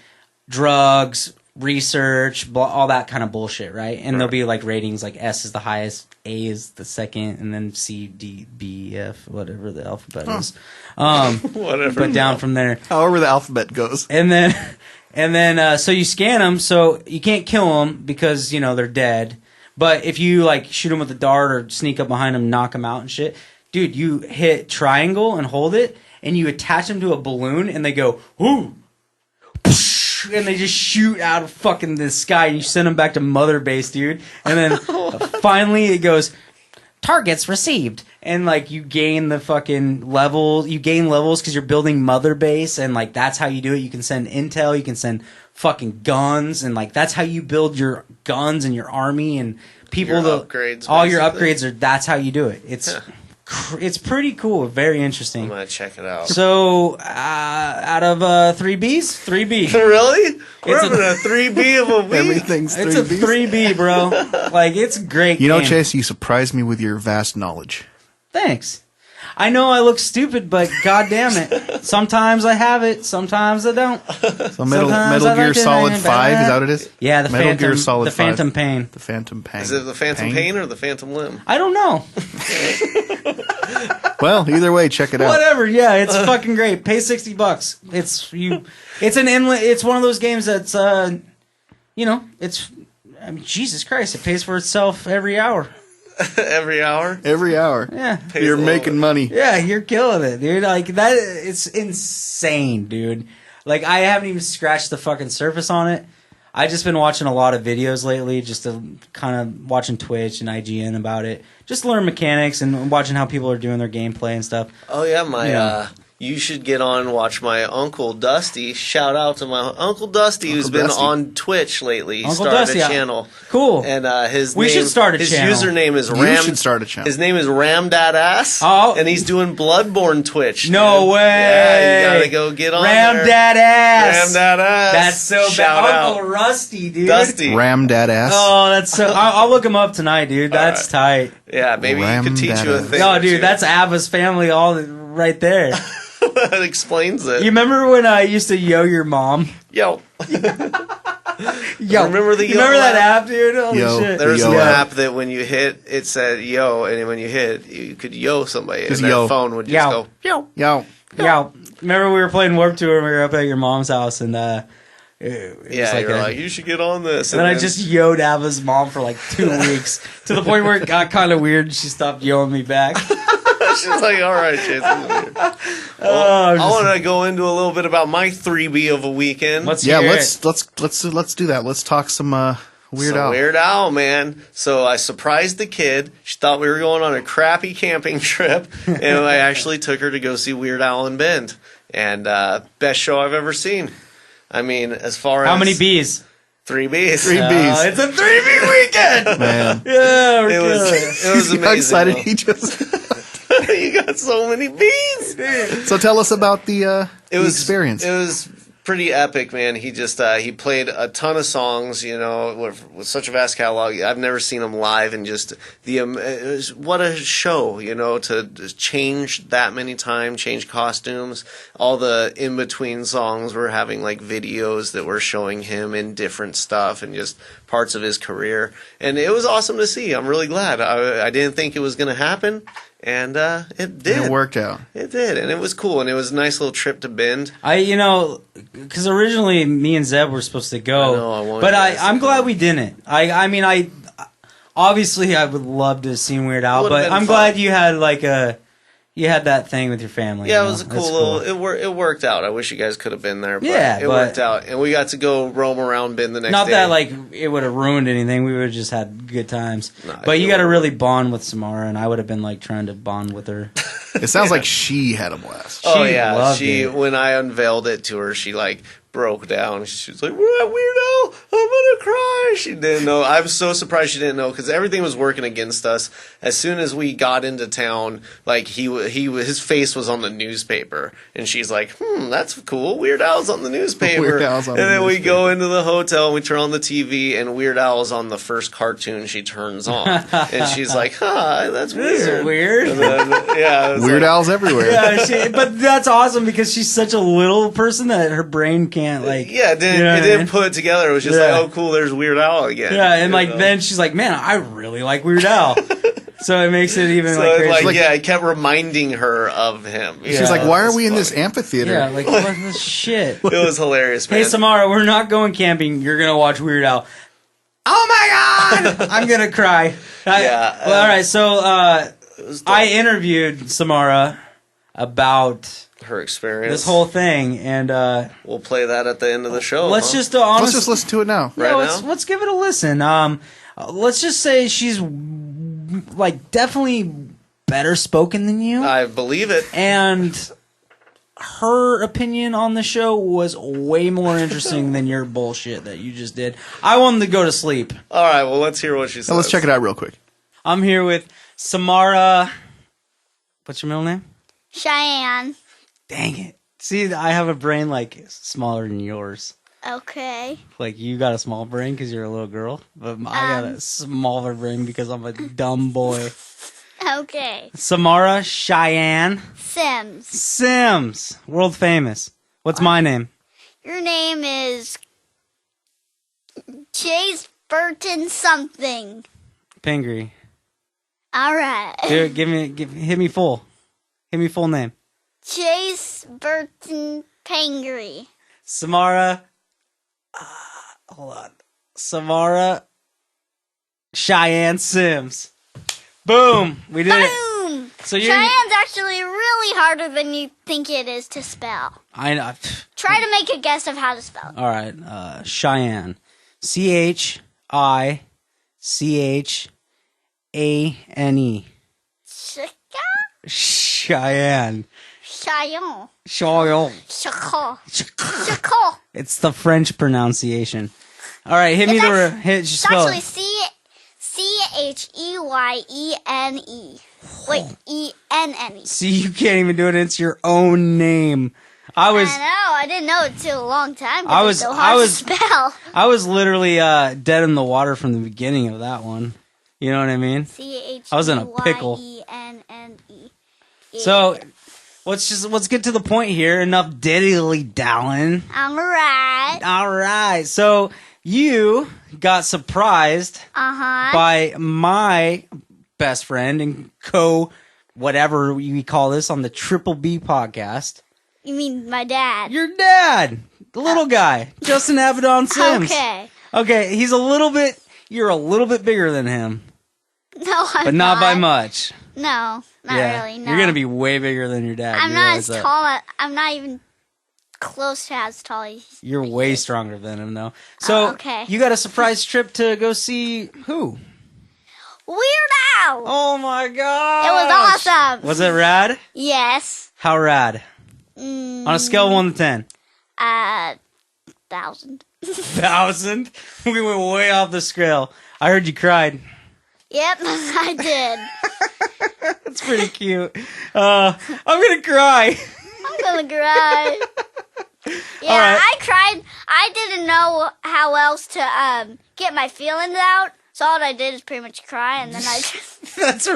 drugs, research, all that kind of bullshit, right? And there'll be like ratings, like S is the highest, A is the second, and then C, D, B, F, whatever the alphabet is. Whatever. But down from there. However the alphabet goes. And then, so you scan them, so you can't kill them because, you know, they're dead. But if you, like, shoot them with a dart or sneak up behind them, knock them out and shit, dude, you hit triangle and hold it, and you attach them to a balloon, and they go, whoo! And they just shoot out of fucking the sky, and you send them back to mother base, dude. And then finally it goes, targets received. And like you gain the fucking level, you gain levels because you're building mother base, and like that's how you do it. You can send intel, you can send fucking guns, and like that's how you build your guns and your army and people. Upgrades, all your upgrades are. That's how you do it. It's pretty cool, very interesting. I'm gonna check it out. So, out of 3 Bs, 3B. Really? We're having a 3B of a week. Everything's 3 It's a 3B, bro. Like, it's great. You know, game. Chase, you surprised me with your vast knowledge. Thanks. I know I look stupid, but god damn it. Sometimes I have it, sometimes I don't. So Metal Gear Solid 5, is that what it is? Yeah, the Metal Phantom, Gear Solid the 5. Phantom Pain. The Phantom Pain. Is it the Phantom Pain or the Phantom Limb? I don't know. Well, either way, check it out. Whatever, yeah, it's fucking great. Pay $60. It's one of those games that's you know, Jesus Christ, it pays for itself every hour. Every hour? Every hour. Yeah. You're making money. Yeah, you're killing it, dude. Like, that, it's insane, dude. Like, I haven't even scratched the fucking surface on it. I've just been watching a lot of videos lately, just to kind of watching Twitch and IGN about it. Just learn mechanics and watching how people are doing their gameplay and stuff. Oh, yeah, you should get on and watch my Uncle Dusty. Shout out to my Uncle Dusty, who's been on Twitch lately. He started a channel. Cool. And we should start a channel. His username is You should start a channel. His name is Ramdadass. Oh. And he's doing Bloodborne Twitch. No way. Yeah, you gotta go get on Ramdadass. Ramdadass. That's so Shout bad. out. Uncle Rusty, dude. Dusty. Ramdadass. Oh, that's so. I'll look him up tonight, dude. That's tight. Yeah, maybe he could teach you a thing. No, dude, that's Abba's family all right there. That explains it. You remember when I used to yo your mom? Yo. Yo. Remember the you remember that app, dude? Holy shit. There was an app that when you hit, it said yo, and when you hit, you could yo somebody, and their phone would just go yo. Yo. Yo. Remember we were playing Warped Tour and we were up at your mom's house and you're like, you should get on this. And then I just yo'd Abba's mom for like 2 weeks to the point where it got kind of weird. She stopped yoing me back. She's like, all right, Chase. Well, I want to go into a little bit about my 3B of a weekend. Let's do that. Let's talk some Weird Al. Weird Al, man. So I surprised the kid. She thought we were going on a crappy camping trip, and I actually took her to go see Weird Al in Bend. And best show I've ever seen. I mean, as far as... How many B's? 3 Bs. 3 Bs. It's a 3B weekend! Man. Yeah, we're it was amazing. How excited though. he just... You got so many Bs! So tell us about the experience. It was pretty epic, man. He just he played a ton of songs, you know, with such a vast catalog. I've never seen him live, and just what a show, you know, to change that many times, change costumes. All the in between songs were having like videos that were showing him in different stuff and just parts of his career, and it was awesome to see. I'm really glad. I didn't think it was going to happen. And it did. And it worked out. It did, and it was cool, and it was a nice little trip to Bend. Because originally me and Zeb were supposed to go, I'm glad we didn't. I mean, obviously I would love to have seen Weird Al, but I'm glad you had you had that thing with your family. Yeah, it was a cool little. It worked out. I wish you guys could have been there. But it worked out, and we got to go roam around Bend the next day. Not that it would have ruined anything. We would have just had good times. But you got to really bond with Samara, and I would have been trying to bond with her. It sounds like she had a blast. When I unveiled it to her, she broke down. She was like, "We're at Weird Al. I'm gonna cry." She didn't know. I'm so surprised she didn't know, because everything was working against us. As soon as we got into town, his face was on the newspaper, and she's like, "That's cool. Weird Al's on the newspaper." And then we go into the hotel and we turn on the TV, and Weird Al's on the first cartoon she turns on, and she's like, "That's weird." This is weird. And then, Weird Al's everywhere. Yeah, but that's awesome because she's such a little person that her brain can't it didn't put it together. It was just oh cool, there's Weird Al again. Yeah, and then she's like, man, I really like Weird Al. So it makes it even crazy. I kept reminding her of him. She's like, why are we in this amphitheater? Yeah, what this shit? It was hilarious, man. Hey Samara, we're not going camping. You're gonna watch Weird Al. Oh my god, I'm gonna cry. All right. So I interviewed Samara about her experience, this whole thing, and we'll play that at the end of the show. Let's just listen to it now. Let's give it a listen. Let's just say she's definitely better spoken than you. I believe it. And her opinion on the show was way more interesting than your bullshit that you just did. I wanted to go to sleep. All right, well, let's hear what she says. Let's check it out real quick. I'm here with Samara. What's your middle name? Cheyenne. Dang it. See, I have a brain smaller than yours. Okay. You got a small brain because you're a little girl, but I got a smaller brain because I'm a dumb boy. Okay. Samara Cheyenne Sims. World famous. What's my name? Your name is Chase Burton something. Pingree. All right. Here, hit me full. Hit me full name. Chase Burton Pingree. Samara. Hold on. Samara Cheyenne Sims. Boom. We did it. Boom. So Cheyenne's actually really harder than you think it is to spell. I know. Try to make a guess of how to spell it. All right. Cheyenne. CHICHANE. Cheyenne. Cheyenne. Cheyenne. Cheyenne. Chaco. Chaco. It's the French pronunciation. All right, hit me the hit. It's Spell actually it. Cheyenne. Wait, ENNE. See, you can't even do it. It's your own name. I know. I didn't know it till a long time. It's so hard to spell. I was literally dead in the water from the beginning of that one. You know what I mean? Cheyenne. I was in a pickle. So let's get to the point here. Enough dilly-dallying. All right. So you got surprised by my best friend and whatever we call this on the Triple B podcast. You mean my dad? Your dad, the little guy, Justin Abaddon Sims. Okay, you're a little bit bigger than him. No, I'm but not by much. No, not really. No. You're gonna be way bigger than your dad. I'm not as tall. I'm not even close to as tall as you're way stronger than him, though. So you got a surprise trip to go see who? Weird Al. Oh my god! It was awesome. Was it rad? Yes. How rad? On a scale of 1 to 10. 1,000. 1,000? We went way off the scale. I heard you cried. Yep, I did. That's pretty cute. I'm gonna cry. I'm gonna cry. Yeah, right. I cried. I didn't know how else to get my feelings out, so all I did is pretty much cry, and then I just... That's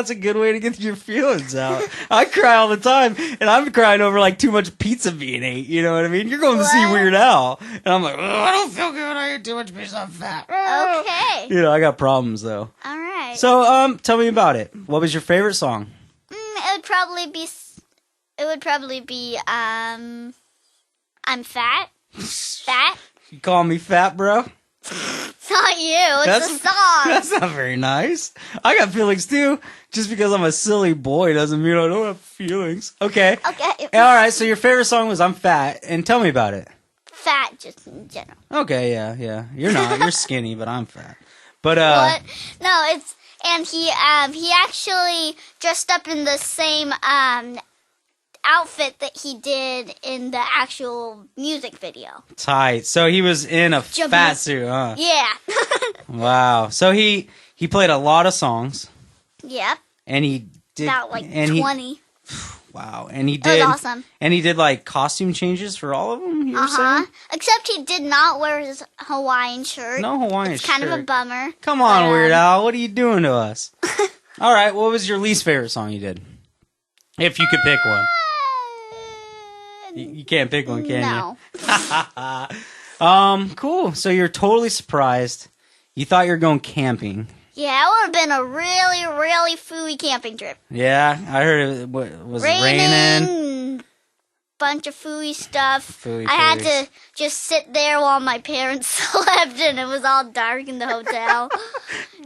a good way to get your feelings out. I cry all the time, and I'm crying over like too much pizza being ate. You know what I mean? You're going to see Weird Al, and I'm like, I don't feel good. I ate too much pizza. I'm fat. Okay. You know, I got problems though. All right. So, tell me about it. What was your favorite song? It would probably be. I'm fat. Fat. You call me fat, bro? It's not you. It's the song. That's not very nice. I got feelings too. Just because I'm a silly boy doesn't mean I don't have feelings. Okay. Okay. All right. So your favorite song was "I'm Fat," and tell me about it. Fat, just in general. Okay. Yeah. You're not. You're skinny, but I'm fat. But What? No, it's and he actually dressed up in the same outfit that he did in the actual music video. Tight. So he was in a fat suit, huh? Yeah. Wow. So he played a lot of songs. Yep. And he did about like 20. Wow. And he did. It was awesome. And he did like costume changes for all of them. You were saying? Except he did not wear his Hawaiian shirt. No Hawaiian it's kind shirt. of a bummer. Come on, Weird Al. What are you doing to us? All right. What was your least favorite song you did? If you could pick one. You can't pick one, can you? No. Cool. So you're totally surprised. You thought you were going camping. Yeah, it would have been a really, really fooey camping trip. Yeah, I heard it was raining. Bunch of fooey stuff. I had to just sit there while my parents slept, and it was all dark in the hotel.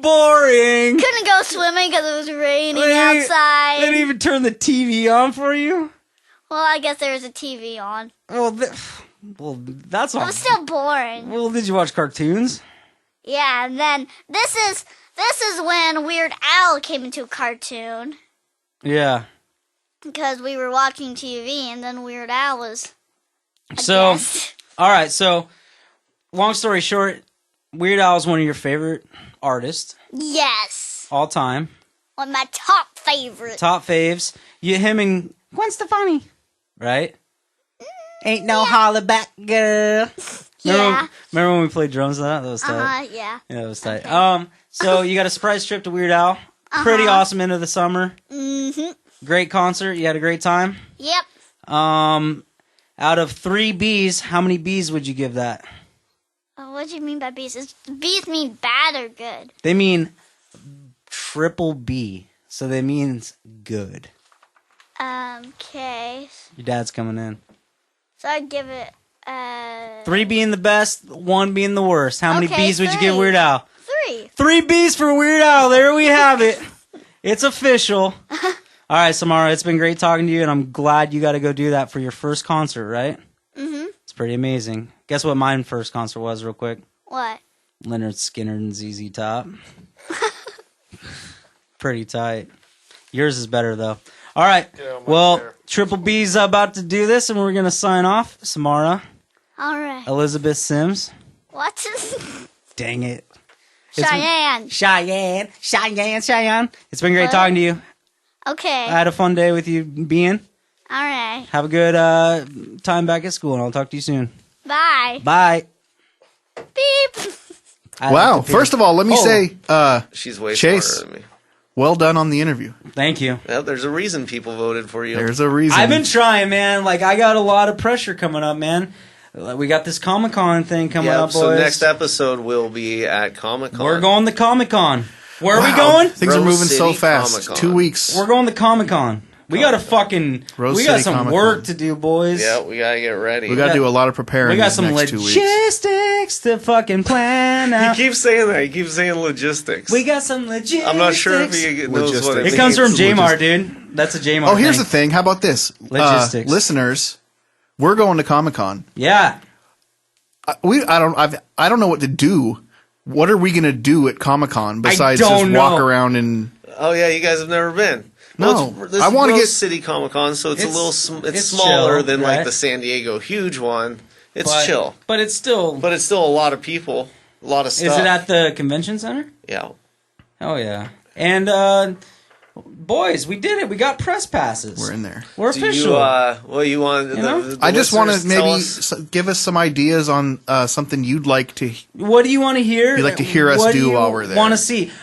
Boring. Couldn't go swimming because it was raining outside. They didn't even turn the TV on for you? Well, I guess there was a TV on. Well, that's all. It was still boring. Well, did you watch cartoons? Yeah, and then this is when Weird Al came into a cartoon. Yeah. Because we were watching TV, and then Weird Al was a guest. All right, so, long story short, Weird Al is one of your favorite artists. Yes. All time. One of my top favorites. Top faves. Him and Gwen Stefani. Right? Ain't no holla back, girl. Remember when we played drums on that? That was tight. Yeah. Yeah, that was tight. Okay. So you got a surprise trip to Weird Al. Pretty awesome end of the summer. Mm-hmm. Great concert. You had a great time? Yep. Out of 3 Bs, how many Bs would you give that? What do you mean by Bs? Does Bs mean bad or good? They mean triple B. So that means good. Okay. Your dad's coming in. So I'd give it 3 being the best, 1 being the worst. How many Bs would you give Weird Al? 3. 3 Bs for Weird Al. There we have it. It's official. All right, Samara, it's been great talking to you, and I'm glad you got to go do that for your first concert, right? Mm-hmm. It's pretty amazing. Guess what my first concert was, real quick? What? Leonard Skinner and ZZ Top. Pretty tight. Yours is better, though. All right. Well, Triple B's about to do this, and we're going to sign off. Samara. All right. Elizabeth Sims. What? Dang it. Cheyenne. Cheyenne. It's been great talking to you. Okay. I had a fun day with you being. All right. Have a good time back at school, and I'll talk to you soon. Bye. Bye. Beep. Wow. First of all, let me say, she's way Chase, smarter than me. Well done on the interview. Thank you. Well, there's a reason people voted for you. There's a reason. I've been trying, man. Like, I got a lot of pressure coming up, man. We got this Comic-Con thing coming up, boys. So next episode will be at Comic-Con. We're going to Comic-Con. Where are we going? Things are moving so fast. Comic-Con. 2 weeks. We're going to Comic-Con. We got to fucking... we got some Comic-Con. Work to do, boys. Yeah, we got to get ready. We got to do a lot of preparing. We got some next 2 weeks. logistics to fucking plan out. He keeps saying that. He keeps saying logistics. We got some logistics. I'm not sure if he knows what it means. It comes from J-Mar, dude. That's a J-Mar Oh, here's the thing. How about this? Logistics. Listeners, we're going to Comic-Con. Yeah. I don't know what to do. What are we going to do at Comic-Con besides just walk around and... Oh, yeah, you guys have never been. No, this I want to get City Comic Con, so it's a little it's smaller chill, than right? like the San Diego huge one. It's chill, but it's still a lot of people, a lot of stuff. Is it at the convention center? Yeah. Oh yeah, and boys, we did it. We got press passes. We're in there. We're official. You want? I just want to maybe give us some ideas on something you'd like to. What do you want to hear? You'd like to hear us do while we're there. Want to see?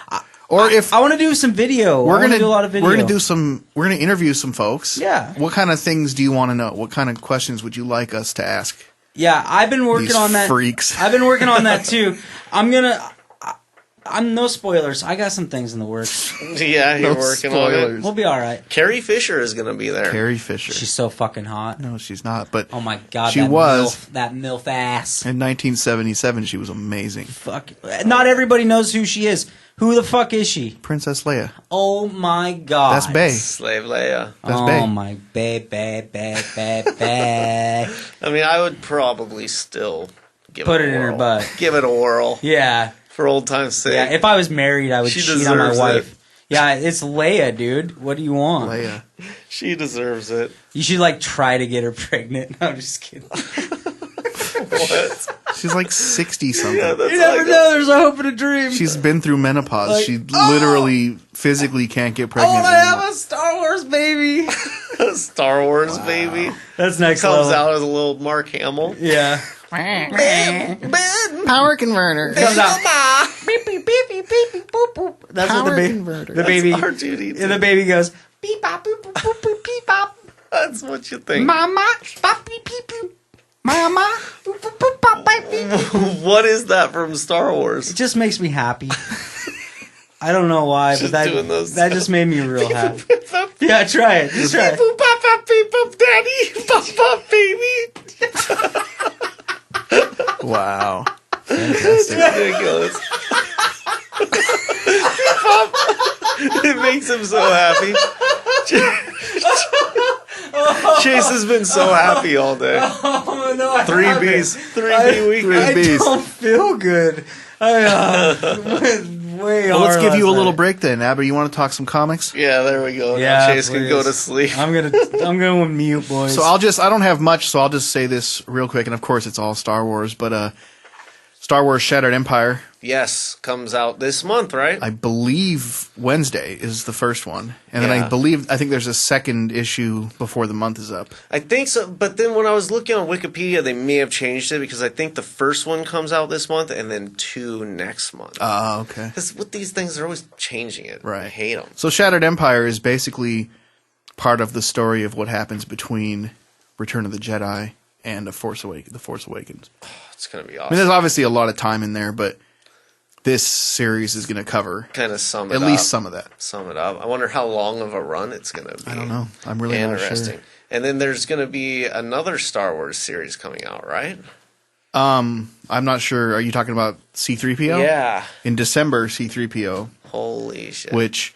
Or if I want to do some video, we're gonna do a lot of video. We're gonna interview some folks. Yeah. What kind of things do you want to know? What kind of questions would you like us to ask? Yeah, I've been working on that. Freaks. I've been working on that too. I'm no spoilers. I got some things in the works. Yeah, you're working on it. We'll be all right. Carrie Fisher is going to be there. Carrie Fisher. She's so fucking hot. No, she's not. But oh my god, she was that MILF ass. In 1977, she was amazing. Fuck. Not everybody knows who she is. Who the fuck is she? Princess Leia. Oh my god. That's Bae. Slave Leia. That's Bae. Oh my bae. I mean, I would probably still give Put it it a in whirl. her butt. Give it a whirl. Yeah. For old time's sake. Yeah, if I was married, I would She cheat on my deserves wife. it. Yeah, it's Leia, dude. What do you want? Leia. She deserves it. You should like try to get her pregnant. No, I'm just kidding. What? She's like 60 something. Yeah, that's You never like know. There's a hope and a dream. She's been through menopause. Like, she literally physically can't get I pregnant want to have anymore. a Star Wars baby. a Star Wars baby. That's next Comes level. out as a little Mark Hamill. Yeah. Power converter. Comes out. Beep, beep, beep, beep, beep, beep, boop, boop. That's what Power the converter. baby. R2D2. And the baby goes beep bop boop boop boop boop beep bop. That's what you think. Mama bop beep beep boop. Mama boop boop boop bop beep beep. What is that from Star Wars? It just makes me happy. I don't know why, but that just made me real happy. Yeah, try it. Just try it. Beep, bop, bop, beep, bop, daddy. Bop, bop, baby. Wow. Fantastic. Ridiculous. It makes him so happy. Chase has been so happy all day. Oh, no, 3 Bs. 3B weekend. I don't feel good. Way Well, let's hard give you a last little night. break then, Abby. You want to talk some comics? Yeah, there we go. Yeah, Now Chase can go please. to sleep. I'm gonna mute, boys. So I don't have much, so I'll just say this real quick. And of course, it's all Star Wars, but Star Wars Shattered Empire. Yes, comes out this month, right? I believe Wednesday is the first one, and then Yeah. I think there's a second issue before the month is up. I think so, but then when I was looking on Wikipedia, they may have changed it because I think the first one comes out this month and then 2 next month. Oh, okay. Because with these things, they're always changing it. Right. I hate them. So Shattered Empire is basically part of the story of what happens between Return of the Jedi and The Force Awakens. It's going to be I mean, awesome. there's obviously a lot of time in there, but this series is going to cover Kind of sum it at up. least some of that. Sum it up. I wonder how long of a run it's going to be. I don't know. I'm really not Interesting. sure. And then there's going to be another Star Wars series coming out, right? I'm not sure. Are you talking about C-3PO? Yeah. In December, C-3PO, Holy shit. which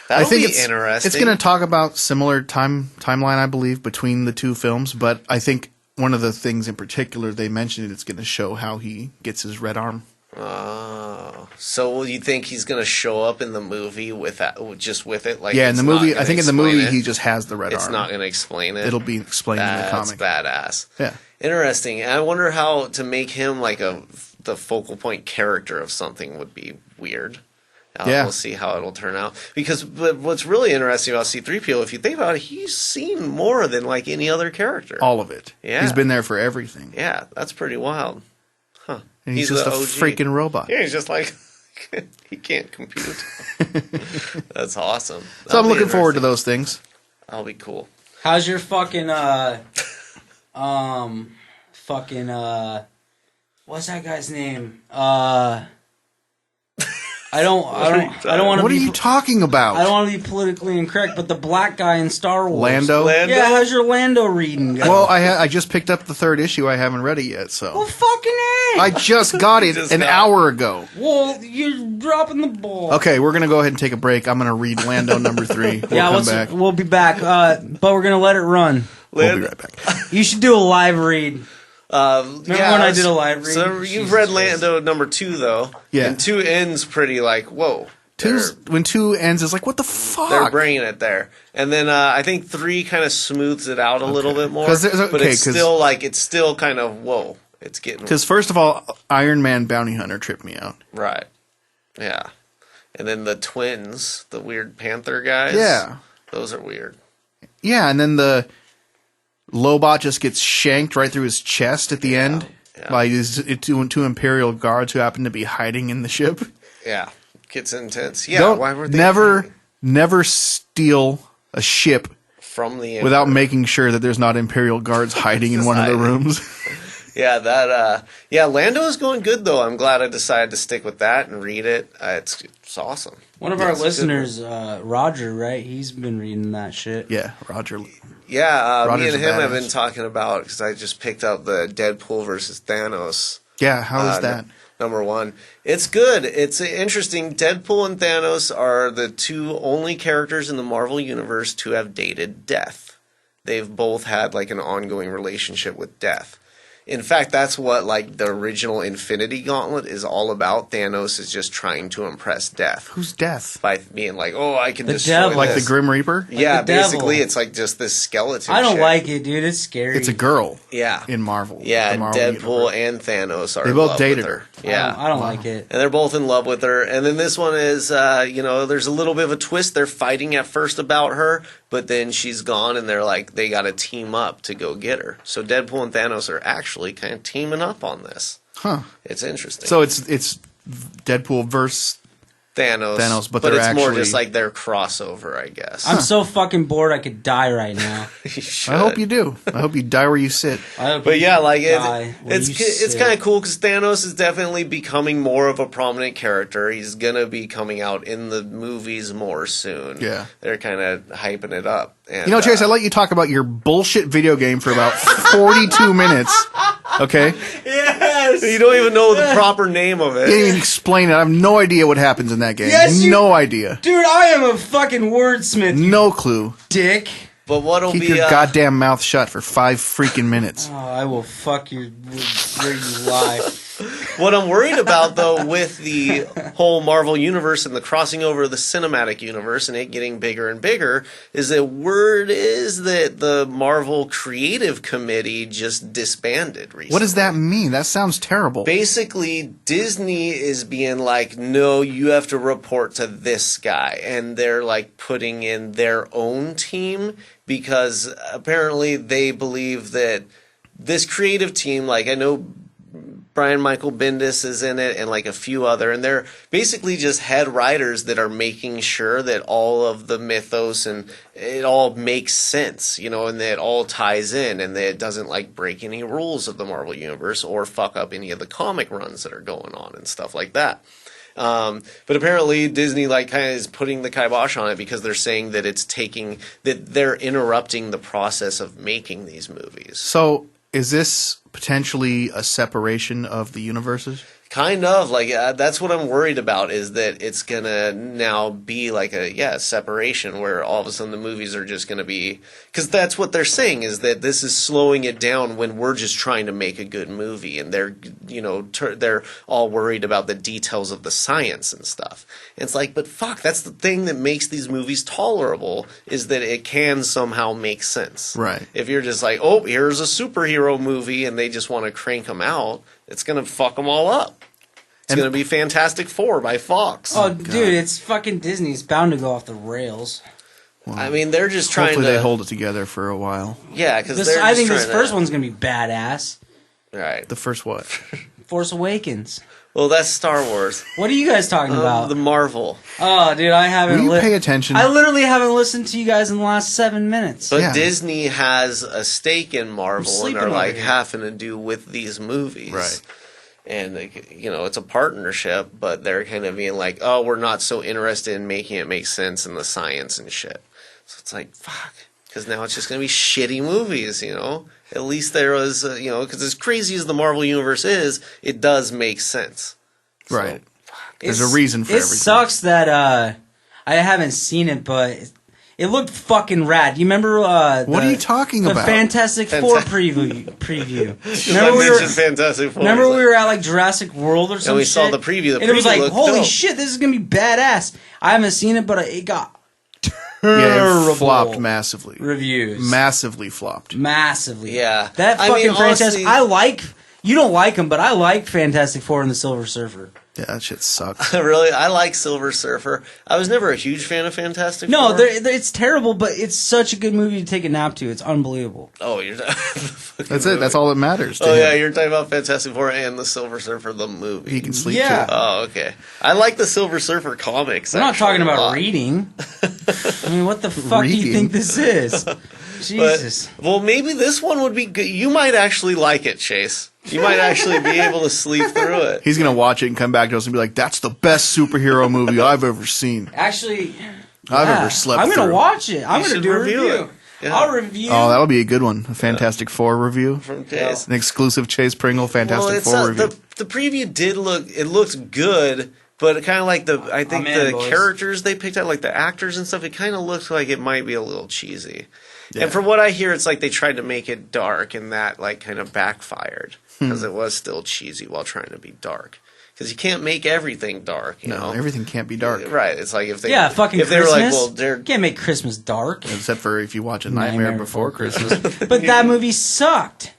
That'll I think be it's interesting. It's going to talk about similar timeline, I believe, between the two films. But I think one of the things in particular they mentioned it's going to show how he gets his red arm Oh, so you think he's going to show up in the movie with that, just with it? Like, yeah, in the movie, I think in the movie he just has the red arm. It's not going to explain it. It'll be explained in the comic. That's badass. Yeah, interesting. And I wonder how to make him like the focal point character of something would be weird. We'll see how it'll turn out. Because what's really interesting about C-3PO, if you think about it, he's seen more than like any other character. All of it. Yeah, he's been there for everything. Yeah, that's pretty wild. Huh. And he's just a freaking robot. Yeah, he's just like, he can't compute. That's awesome. So I'm looking forward to those things. That'll be cool. How's your fucking, what's that guy's name? I don't want to. What are you talking about? I don't want to be politically incorrect, but the black guy in Star Wars, Lando. Yeah, how's your Lando reading go? Well, I just picked up the 3rd issue. I haven't read it yet, so. Well, fucking A. I just got it an hour ago. Well, you're dropping the ball. Okay, we're gonna go ahead and take a break. I'm gonna read Lando number 3. We'll be back. But we're gonna let it run. We'll be right back. You should do a live read. Remember when I did a live read? So you've read Lando number 2 though, yeah, and 2 ends pretty like whoa. When 2 ends, it's like what the fuck? They're bringing it there, and then I think 3 kind of smooths it out a little bit more. But it's still kind of whoa. It's getting because first of all, Iron Man Bounty Hunter tripped me out. Right. Yeah, and then the twins, the weird panther guys. Yeah, those are weird. Yeah, and then the Lobot just gets shanked right through his chest at the end by these 2 Imperial guards who happen to be hiding in the ship. Yeah, gets intense. Yeah, why were they never steal a ship from the without making sure that there's not Imperial guards hiding in one of the rooms. Yeah, Lando is going good though. I'm glad I decided to stick with that and read it. It's awesome. One of our listeners, Roger, right? He's been reading that shit. Yeah, Roger. Yeah, me and him have been talking about, because I just picked up the Deadpool versus Thanos. Yeah, how is that? Number 1. It's good. It's interesting. Deadpool and Thanos are the 2 only characters in the Marvel Universe to have dated death. They've both had like an ongoing relationship with death. In fact, that's what like the original Infinity Gauntlet is all about. Thanos is just trying to impress Death. Who's Death? By being like, oh, I can destroy devil. Like the Grim Reaper? Yeah, basically it's like just this skeleton I don't shit. like it, dude. It's scary. It's a girl. Yeah. In Marvel. Yeah, Marvel Deadpool universe. and Thanos are They in both love dated with her. Yeah. I don't like it. And they're both in love with her. And then this one is, there's a little bit of a twist. They're fighting at first about her, but then she's gone and they're like, they got to team up to go get her. So Deadpool and Thanos are actually kind of teaming up on this. Huh. It's interesting. So it's Deadpool versus Thanos, but it's more just like their crossover, I guess. I'm so fucking bored I could die right now. I hope you do. I hope you die where you sit. But yeah, like it's kind of cool because Thanos is definitely becoming more of a prominent character. He's gonna be coming out in the movies more soon. Yeah, they're kind of hyping it up. And, Chase, I let you talk about your bullshit video game for about 42 minutes. Okay. Yes. You don't even know the proper name of it. You didn't even explain it. I have no idea what happens in that game. Yes, no idea. Dude, I am a fucking wordsmith. No clue. Dick. But what'll Keep be your goddamn mouth shut for 5 freaking minutes. Oh, I will fuck your where you lie. What I'm worried about, though, with the whole Marvel universe and the crossing over of the cinematic universe and it getting bigger and bigger, is that word is that the Marvel Creative Committee just disbanded recently. What does that mean? That sounds terrible. Basically, Disney is being like, no, you have to report to this guy. And they're like putting in their own team because apparently they believe that this creative team, like I know Brian Michael Bendis is in it and like a few other, and they're basically just head writers that are making sure that all of the mythos and it all makes sense, and that it all ties in and that it doesn't like break any rules of the Marvel Universe or fuck up any of the comic runs that are going on and stuff like that. But apparently Disney like kind of is putting the kibosh on it because they're saying that that they're interrupting the process of making these movies. So is this potentially a separation of the universes? Kind of like that's what I'm worried about, is that it's gonna now be like a separation where all of a sudden the movies are just gonna be, because that's what they're saying, is that this is slowing it down when we're just trying to make a good movie, and they're they're all worried about the details of the science and stuff. And it's like, but fuck, that's the thing that makes these movies tolerable, is that it can somehow make sense. Right. If you're just like, oh, here's a superhero movie, and they just want to crank them out, it's going to fuck them all up. It's going to be Fantastic Four by Fox. Oh, dude, it's fucking Disney. It's bound to go off the rails. Well, I mean, they're just trying to... Hopefully they hold it together for a while. Yeah, because I think this first one's going to be badass. Right. The first what? Force Awakens. Well, that's Star Wars. What are you guys talking about? The Marvel. Oh, dude, I haven't... Will you pay attention? I literally haven't listened to you guys in the last 7 minutes. But Disney has a stake in Marvel, and they're like having to do with these movies. Right. And, it's a partnership, but they're kind of being like, oh, we're not so interested in making it make sense in the science and shit. So it's like, fuck. Because now it's just going to be shitty movies, At least there was, because as crazy as the Marvel Universe is, it does make sense. Right. So, there's a reason for everything. It sucks that I haven't seen it, but it looked fucking rad. Do you remember what are you talking the about? Fantastic Four preview. Fantastic Four. Remember we were at like Jurassic World or something? And we saw the preview. And it was like, holy shit, this is going to be badass. I haven't seen it, but it got it flopped massively. Reviews. Massively flopped. Massively. Yeah. That fucking franchise, honestly, you don't like them, but I like Fantastic Four and the Silver Surfer. Yeah, that shit sucks. Really? I like Silver Surfer. I was never a huge fan of Fantastic Four. No, it's terrible, but it's such a good movie to take a nap to. It's unbelievable. Oh, you're That's it. That's all that matters. Yeah, you're talking about Fantastic Four and the Silver Surfer, the movie. He can sleep Yeah. too. Oh, okay. I like the Silver Surfer comics. I'm not talking about reading. I mean, what the fuck do you think this is? Jesus. Well, maybe this one would be good. You might actually like it, Chase. You might actually be able to sleep through it. He's going to watch it and come back to us and be like, that's the best superhero movie I've ever seen. Actually, I've ever slept I'm through. going to watch it. I'm going to do a review. It. Yeah. I'll review. Oh, that'll be a good one. A Fantastic Four review. From Chase. An exclusive Chase Pringle Fantastic Four review. The preview did looked good, but kind of like the characters they picked out, like the actors and stuff, it kind of looked like it might be a little cheesy. Yeah. And from what I hear, it's like they tried to make it dark, and that like kind of backfired because it was still cheesy while trying to be dark. Because you can't make everything dark, you know. Everything can't be dark. Right. It's like if they fucking if they Christmas. were like, well, they're can't make Christmas dark. Except for if you watch a Nightmare Before Christmas. But that movie sucked.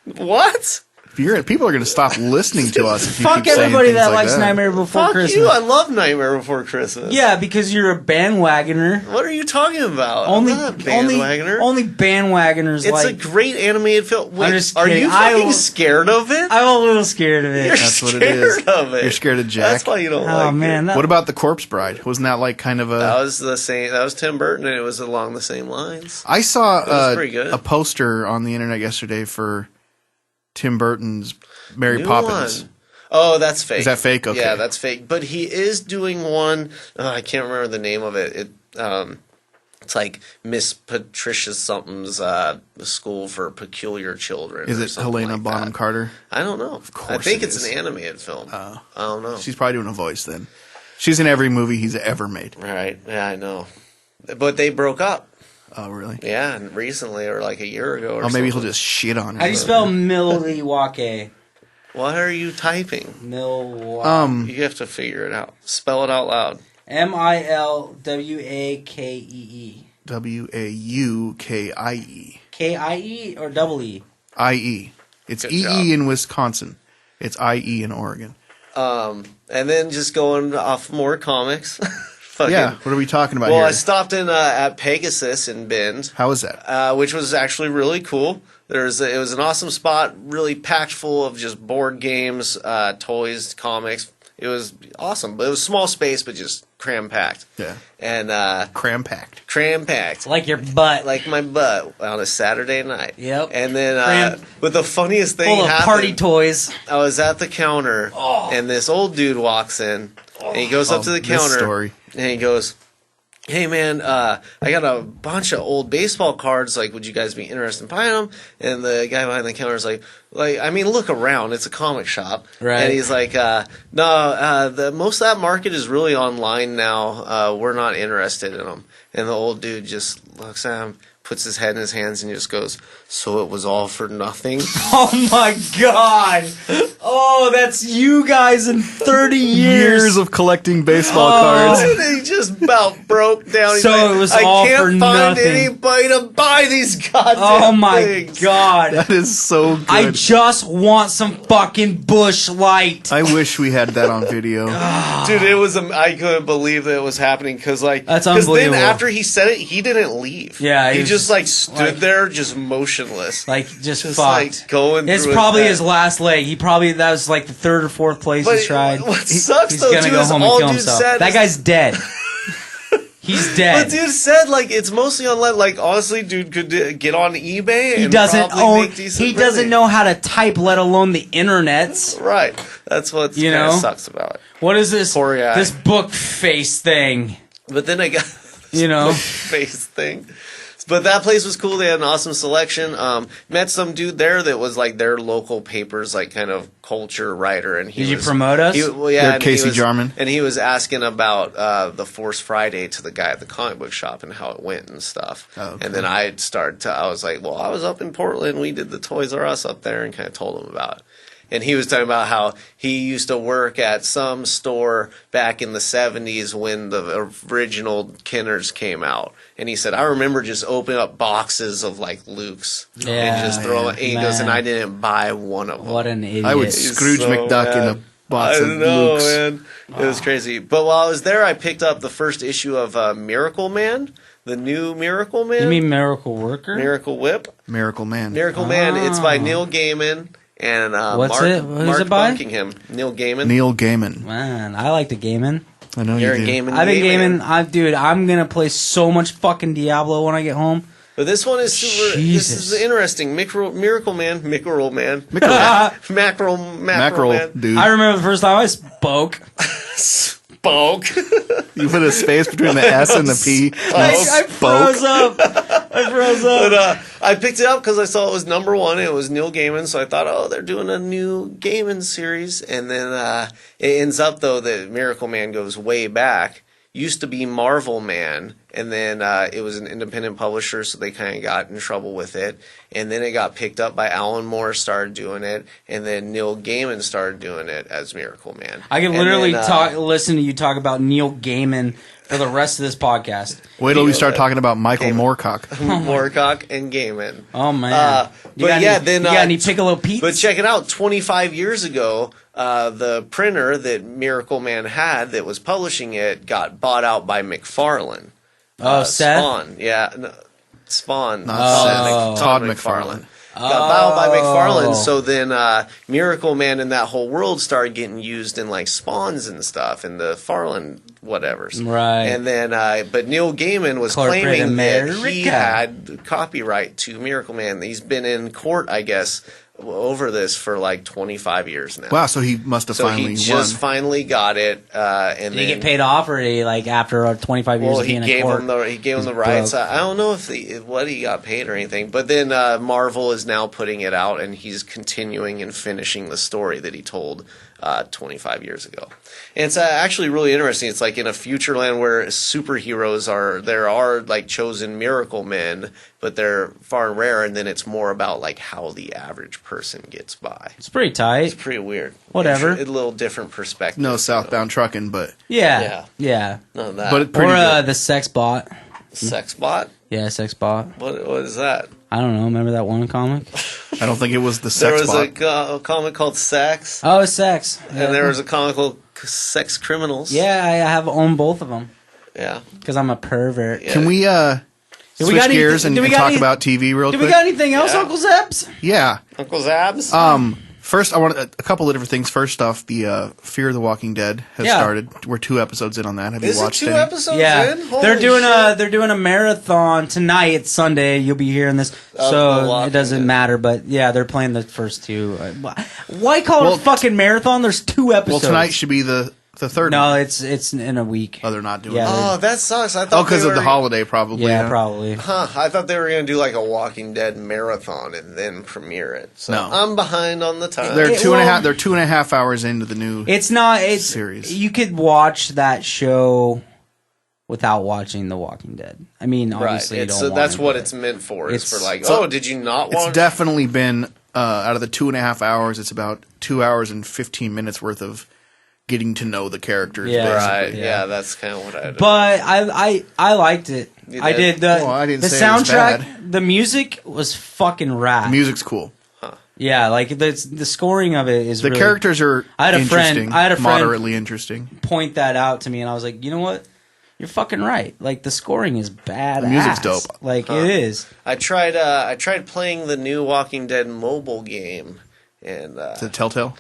What? People are going to stop listening to us if you Fuck keep saying everybody things that like likes that. Nightmare Before Fuck Christmas. you! I love Nightmare Before Christmas. Yeah, because you're a bandwagoner. What are you talking about? Only I'm not a bandwagoner. Only bandwagoners. It's a great animated film. Wait, I'm just are kidding. you fucking scared of it? I'm a little scared of it. You're That's what scared it is. of it. You're scared of Jack. That's why you don't like it. Oh man! What about The Corpse Bride? Wasn't that like kind of a? That was the same. That was Tim Burton, and it was along the same lines. I saw pretty good. a poster on the internet yesterday for Tim Burton's Mary New Poppins. one. Oh, that's fake. Is that fake? Okay. Yeah, that's fake. But he is doing one. I can't remember the name of it. It's like Miss Patricia something's School for Peculiar Children. Is it Helena like Bonham that. Carter? I don't know. Of course I think it it's is. an animated film. I don't know. She's probably doing a voice then. She's in every movie he's ever made. Right. Yeah, I know. But they broke up. Oh, really? Yeah, and recently, or like a year ago or Oh, maybe he'll something. just shit on her. How do you spell Milwaukie? What are you typing? Milwaukie. You have to figure it out. Spell it out loud. Milwaukie. Waukie. Kie or double E? IE. It's Good EE job. in Wisconsin. It's IE in Oregon. And then just going off more comics. Yeah, what are we talking about Well, here? I stopped in at Pegasus in Bend. How was that? Which was actually really cool. It was an awesome spot, really packed full of just board games, toys, comics. It was awesome. But it was small space, but just cram-packed. Yeah. And Cram-packed. cram-packed. Like your butt. Like my butt on a Saturday night. Yep. And then, but the funniest thing full of happened. party toys. I was at the counter, and this old dude walks in, and he goes up to the counter, This story. and he goes, hey man, I got a bunch of old baseball cards. Like, would you guys be interested in buying them? And the guy behind the counter is like, I mean, look around. It's a comic shop. Right. And he's like, no, the most of that market is really online now. We're not interested in them. And the old dude just looks at him, puts his head in his hands, and just goes, so it was all for nothing? Oh my god! Oh, that's you guys in 30 years of collecting baseball cards. And he just about broke down. He's So like, it was I all can't for find nothing. anybody to buy these goddamn Oh my things. god! That is so good. I just want some fucking Bush Light. I wish we had that on video. Dude, it was. I couldn't believe that it was happening because, like, That's then unbelievable. after he said it, he didn't leave. Yeah, he was just like stood like- there, just motionless, Like, just fucked. like going. It's through probably head. his last leg. That was like the third or fourth place But he tried. what sucks He's though, gonna too, go is home all and kill dude himself. said That is- guy's dead. He's dead. But dude said, like, it's mostly online. Like, honestly, dude could get on eBay. He and doesn't probably own. make decent He doesn't money. know how to type, let alone the internets. Right. That's what You kind know? of sucks about it. What is this? Poor guy. This book face thing. But then I got You know. face thing. But that place was cool. They had an awesome selection. Met some dude there that was like their local paper's like kind of culture writer. And he Did you was- promote us? You're and Casey he was, Jarman? And he was asking about the Force Friday to the guy at the comic book shop and how it went and stuff. Oh, okay. And then I was like, well, I was up in Portland. We did the Toys R Us up there and kind of told him about it. And he was talking about how he used to work at some store back in the 70s when the original Kenners came out. And he said, I remember just opening up boxes of like Luke's and just throwing yeah, and he goes, man. and I didn't buy one of them. What an idiot. I would He's Scrooge so McDuck in mad. a box I of know, Luke's. man. It was crazy. But while I was there, I picked up the first issue of Miracleman, the new Miracleman. You mean Miracle Worker? Miracle Whip? Miracle Man. Miracleman. It's by Oh. Neil Gaiman and What's Mark, it? Who's Mark it by? Buckingham. Neil Gaiman. Neil Gaiman. Man, I like the gaming. I know You're you a do. Gaiman. I've been Gaiman. gaming. Dude, I'm gonna play so much fucking Diablo when I get home. But this one is super. Jesus. This is interesting. Miracleman. Mackerel. Mackerel Man. Dude. I remember the first time I spoke. Spoke. You put a space between the S and the P. I froze up. I froze up. But I picked it up because I saw it was number one. And it was Neil Gaiman, so I thought, oh, they're doing a new Gaiman series. And then it ends up though that Miracle Man goes way back. Used to be Marvel Man, and then it was an independent publisher, so they kind of got in trouble with it. And then it got picked up by Alan Moore, started doing it, and then Neil Gaiman started doing it as Miracle Man. I can And literally then, listen to you talk about Neil Gaiman for the rest of this podcast. Wait till we start talking about Michael Gaiman. Moorcock. Moorcock and Gaiman. Oh man! You got any Piccolo Pete's? But check it out. 25 years ago, the printer that Miracle Man had that was publishing it got bought out by McFarlane. Oh, Seth? Spawn. Yeah. No, Spawn. Not Seth. Todd McFarlane. McFarlane. Got bought by McFarlane, so then Miracle Man and that whole world started getting used in like Spawns and stuff and the Farland whatevers. Right. And then, but Neil Gaiman was Corporate claiming that he America. had copyright to Miracle Man. He's been in court, I guess, over this for like 25 years now. Wow, so he must have So finally he just won. finally got it, and Did then he get paid off, or did he, like after 25 years well, of he being in gave court? him the rights. I don't know if what he got paid or anything, but then Marvel is now putting it out, and he's continuing and finishing the story that he told 25 years ago. And it's actually really interesting. It's like in a future land where superheroes there are like chosen miracle men, but they're far and rare, and then it's more about like how the average person gets by. It's pretty tight. It's pretty weird. Whatever. It's a little different perspective. No southbound trucking, but Yeah. None of that. but it's pretty Or good. the sex bot. Sex bot? Yeah, sex bot. What is that? I don't know. Remember that one comic? I don't think it was the There sex was bot. a comic called Sex, Oh, it's sex. and there was a comic called Sex Criminals. Yeah, I have owned both of them Yeah. because I'm a pervert. Yeah. Can we we switch got any- gears and do we and got talk any- about TV real Do quick? we got anything else, Yeah. Uncle Zeps? Yeah. Uncle Zabs? First, I want a couple of different things. First off, the Fear the Walking Dead has Yeah. started. We're 2 episodes in on that. Have Is you it watched 2 any? episodes Yeah, in? Holy they're doing shit. they're doing a marathon tonight. It's Sunday. You'll be hearing this, The so Walking it doesn't Dead. matter. But yeah, they're playing the first 2. Why call it Well, a fucking marathon? There's 2 Well, episodes. tonight should be the The third. No, one. it's in a week. Oh, they're not doing. Yeah, that. Oh, that sucks. I thought because of the holiday, probably. Yeah, probably. Huh? I thought they were going to do like a Walking Dead marathon and then premiere it. So No. I'm behind on the time. They're 2.5. They're 2.5 hours into the new. It's not. It's series. You could watch that show without watching The Walking Dead. I mean, obviously, you don't. So want that's it, what but it's meant for. It's for like, so did you not watch? It's definitely been out of the 2.5 hours. It's about 2 hours and 15 minutes worth of getting to know the characters. Yeah. Right. Yeah. Yeah, that's kind of what I did. But I liked it. You I did. I didn't the say it was soundtrack, bad. the music was fucking rad. The music's cool. Yeah, like the scoring of it is. The really, characters are I had a friend moderately interesting. point that out to me, and I was like, you know what? You're fucking right. Like the scoring is badass. The music's dope. Like it is. I tried playing the new Walking Dead mobile game, and Is it Telltale?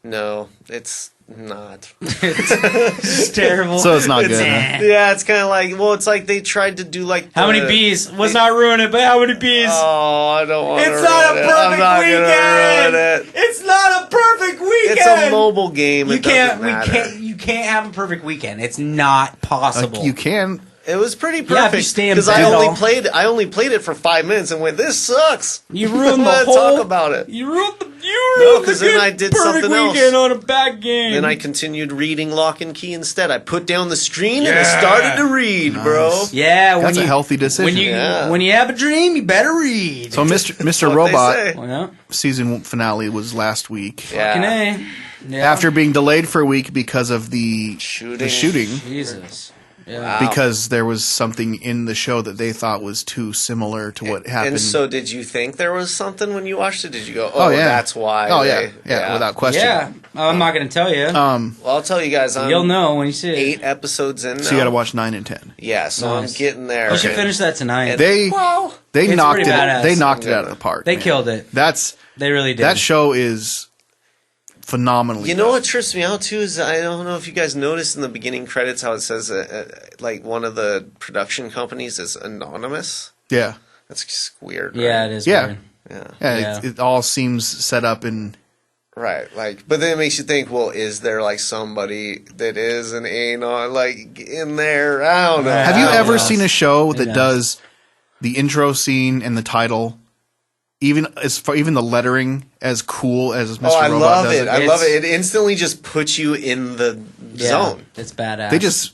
no, it's not. It's terrible. So it's not good. Huh? Yeah, it's kind of like, it's like they tried to do like How many bees? Let's not ruin it, but how many bees? Oh, I don't want to. It's not a I'm not perfect gonna ruin weekend. it. It's not a perfect weekend. It's a mobile game. You It doesn't can't. matter. You can't have a perfect weekend. It's not possible. You can. It was pretty Yeah, if you perfect stay in because bed I all- only played it for 5 minutes and went, "This sucks." You ruined the Let's whole. talk about it. You ruined the. No, because then I did perfect something else. weekend on a bad game. Then I continued reading Lock and Key instead. I put down the screen and I started to read, bro. Yeah, That's a healthy decision. When you have a dream, you better read. So Mr. What Robot they say. Well, yeah. season finale was last week. Fucking Yeah. A. Yeah. After being delayed for a week because of the shooting. Jesus. Yeah. Because there was something in the show that they thought was too similar to what happened. And so, did you think there was something when you watched it? Did you go, Oh, yeah. that's why? Oh, yeah, without question. Yeah. I'm not going to tell you. Well, I'll tell you guys, I'm You'll know when you see it. 8 episodes in now. So you got to watch 9 and 10. Yeah, so Nice. I'm getting there. You should finish that tonight. They It's knocked pretty it. badass. They knocked it out of the park. They man. killed it. They really did. That show is phenomenally. You know good. what trips me out too is I don't know if you guys noticed in the beginning credits how it says like one of the production companies is anonymous. Yeah, That's just weird. Yeah, right? it is. Yeah. weird. Yeah. yeah. It all seems set up in. Right. Like, but then it makes you think. Well, is there like somebody that is an anon like in there? I don't know. Have you I don't ever know. seen a show that knows? does the intro scene and the title, even the lettering, as cool as Mr. Oh, I Robot love does it. I love it. It instantly just puts you in the Yeah, zone. It's badass. They just,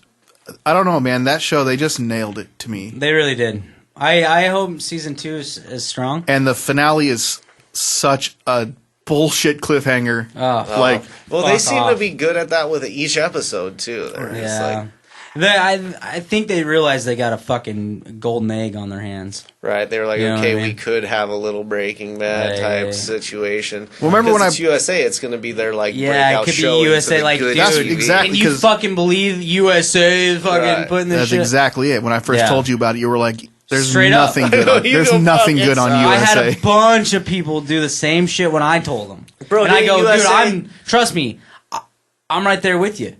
I don't know, man. That show, they just nailed it to me. They really did. I hope season 2 is strong. And the finale is such a bullshit cliffhanger. Oh, Like, Well, they Fuck seem off. to be good at that with each episode too. They're just yeah. like, I think they realized they got a fucking golden egg on their hands. right, they were like, You know okay, what I we mean? could have a little Breaking Bad type Yeah. situation. Well, remember when it's USA, it's going to be their like Yeah, it breakout could be show into USA, the like, good dude, That's TV. exactly- And you because- fucking believe USA is fucking Right. putting this that's shit. exactly it. When I first Yeah. told you about it, you were like, "There's Straight up. nothing good. On, You there's go nothing fuck good on yourself. I had USA." a bunch of people do the same shit when I told them. Bro, and I didn't go, USA dude, trust me, I'm right there with you.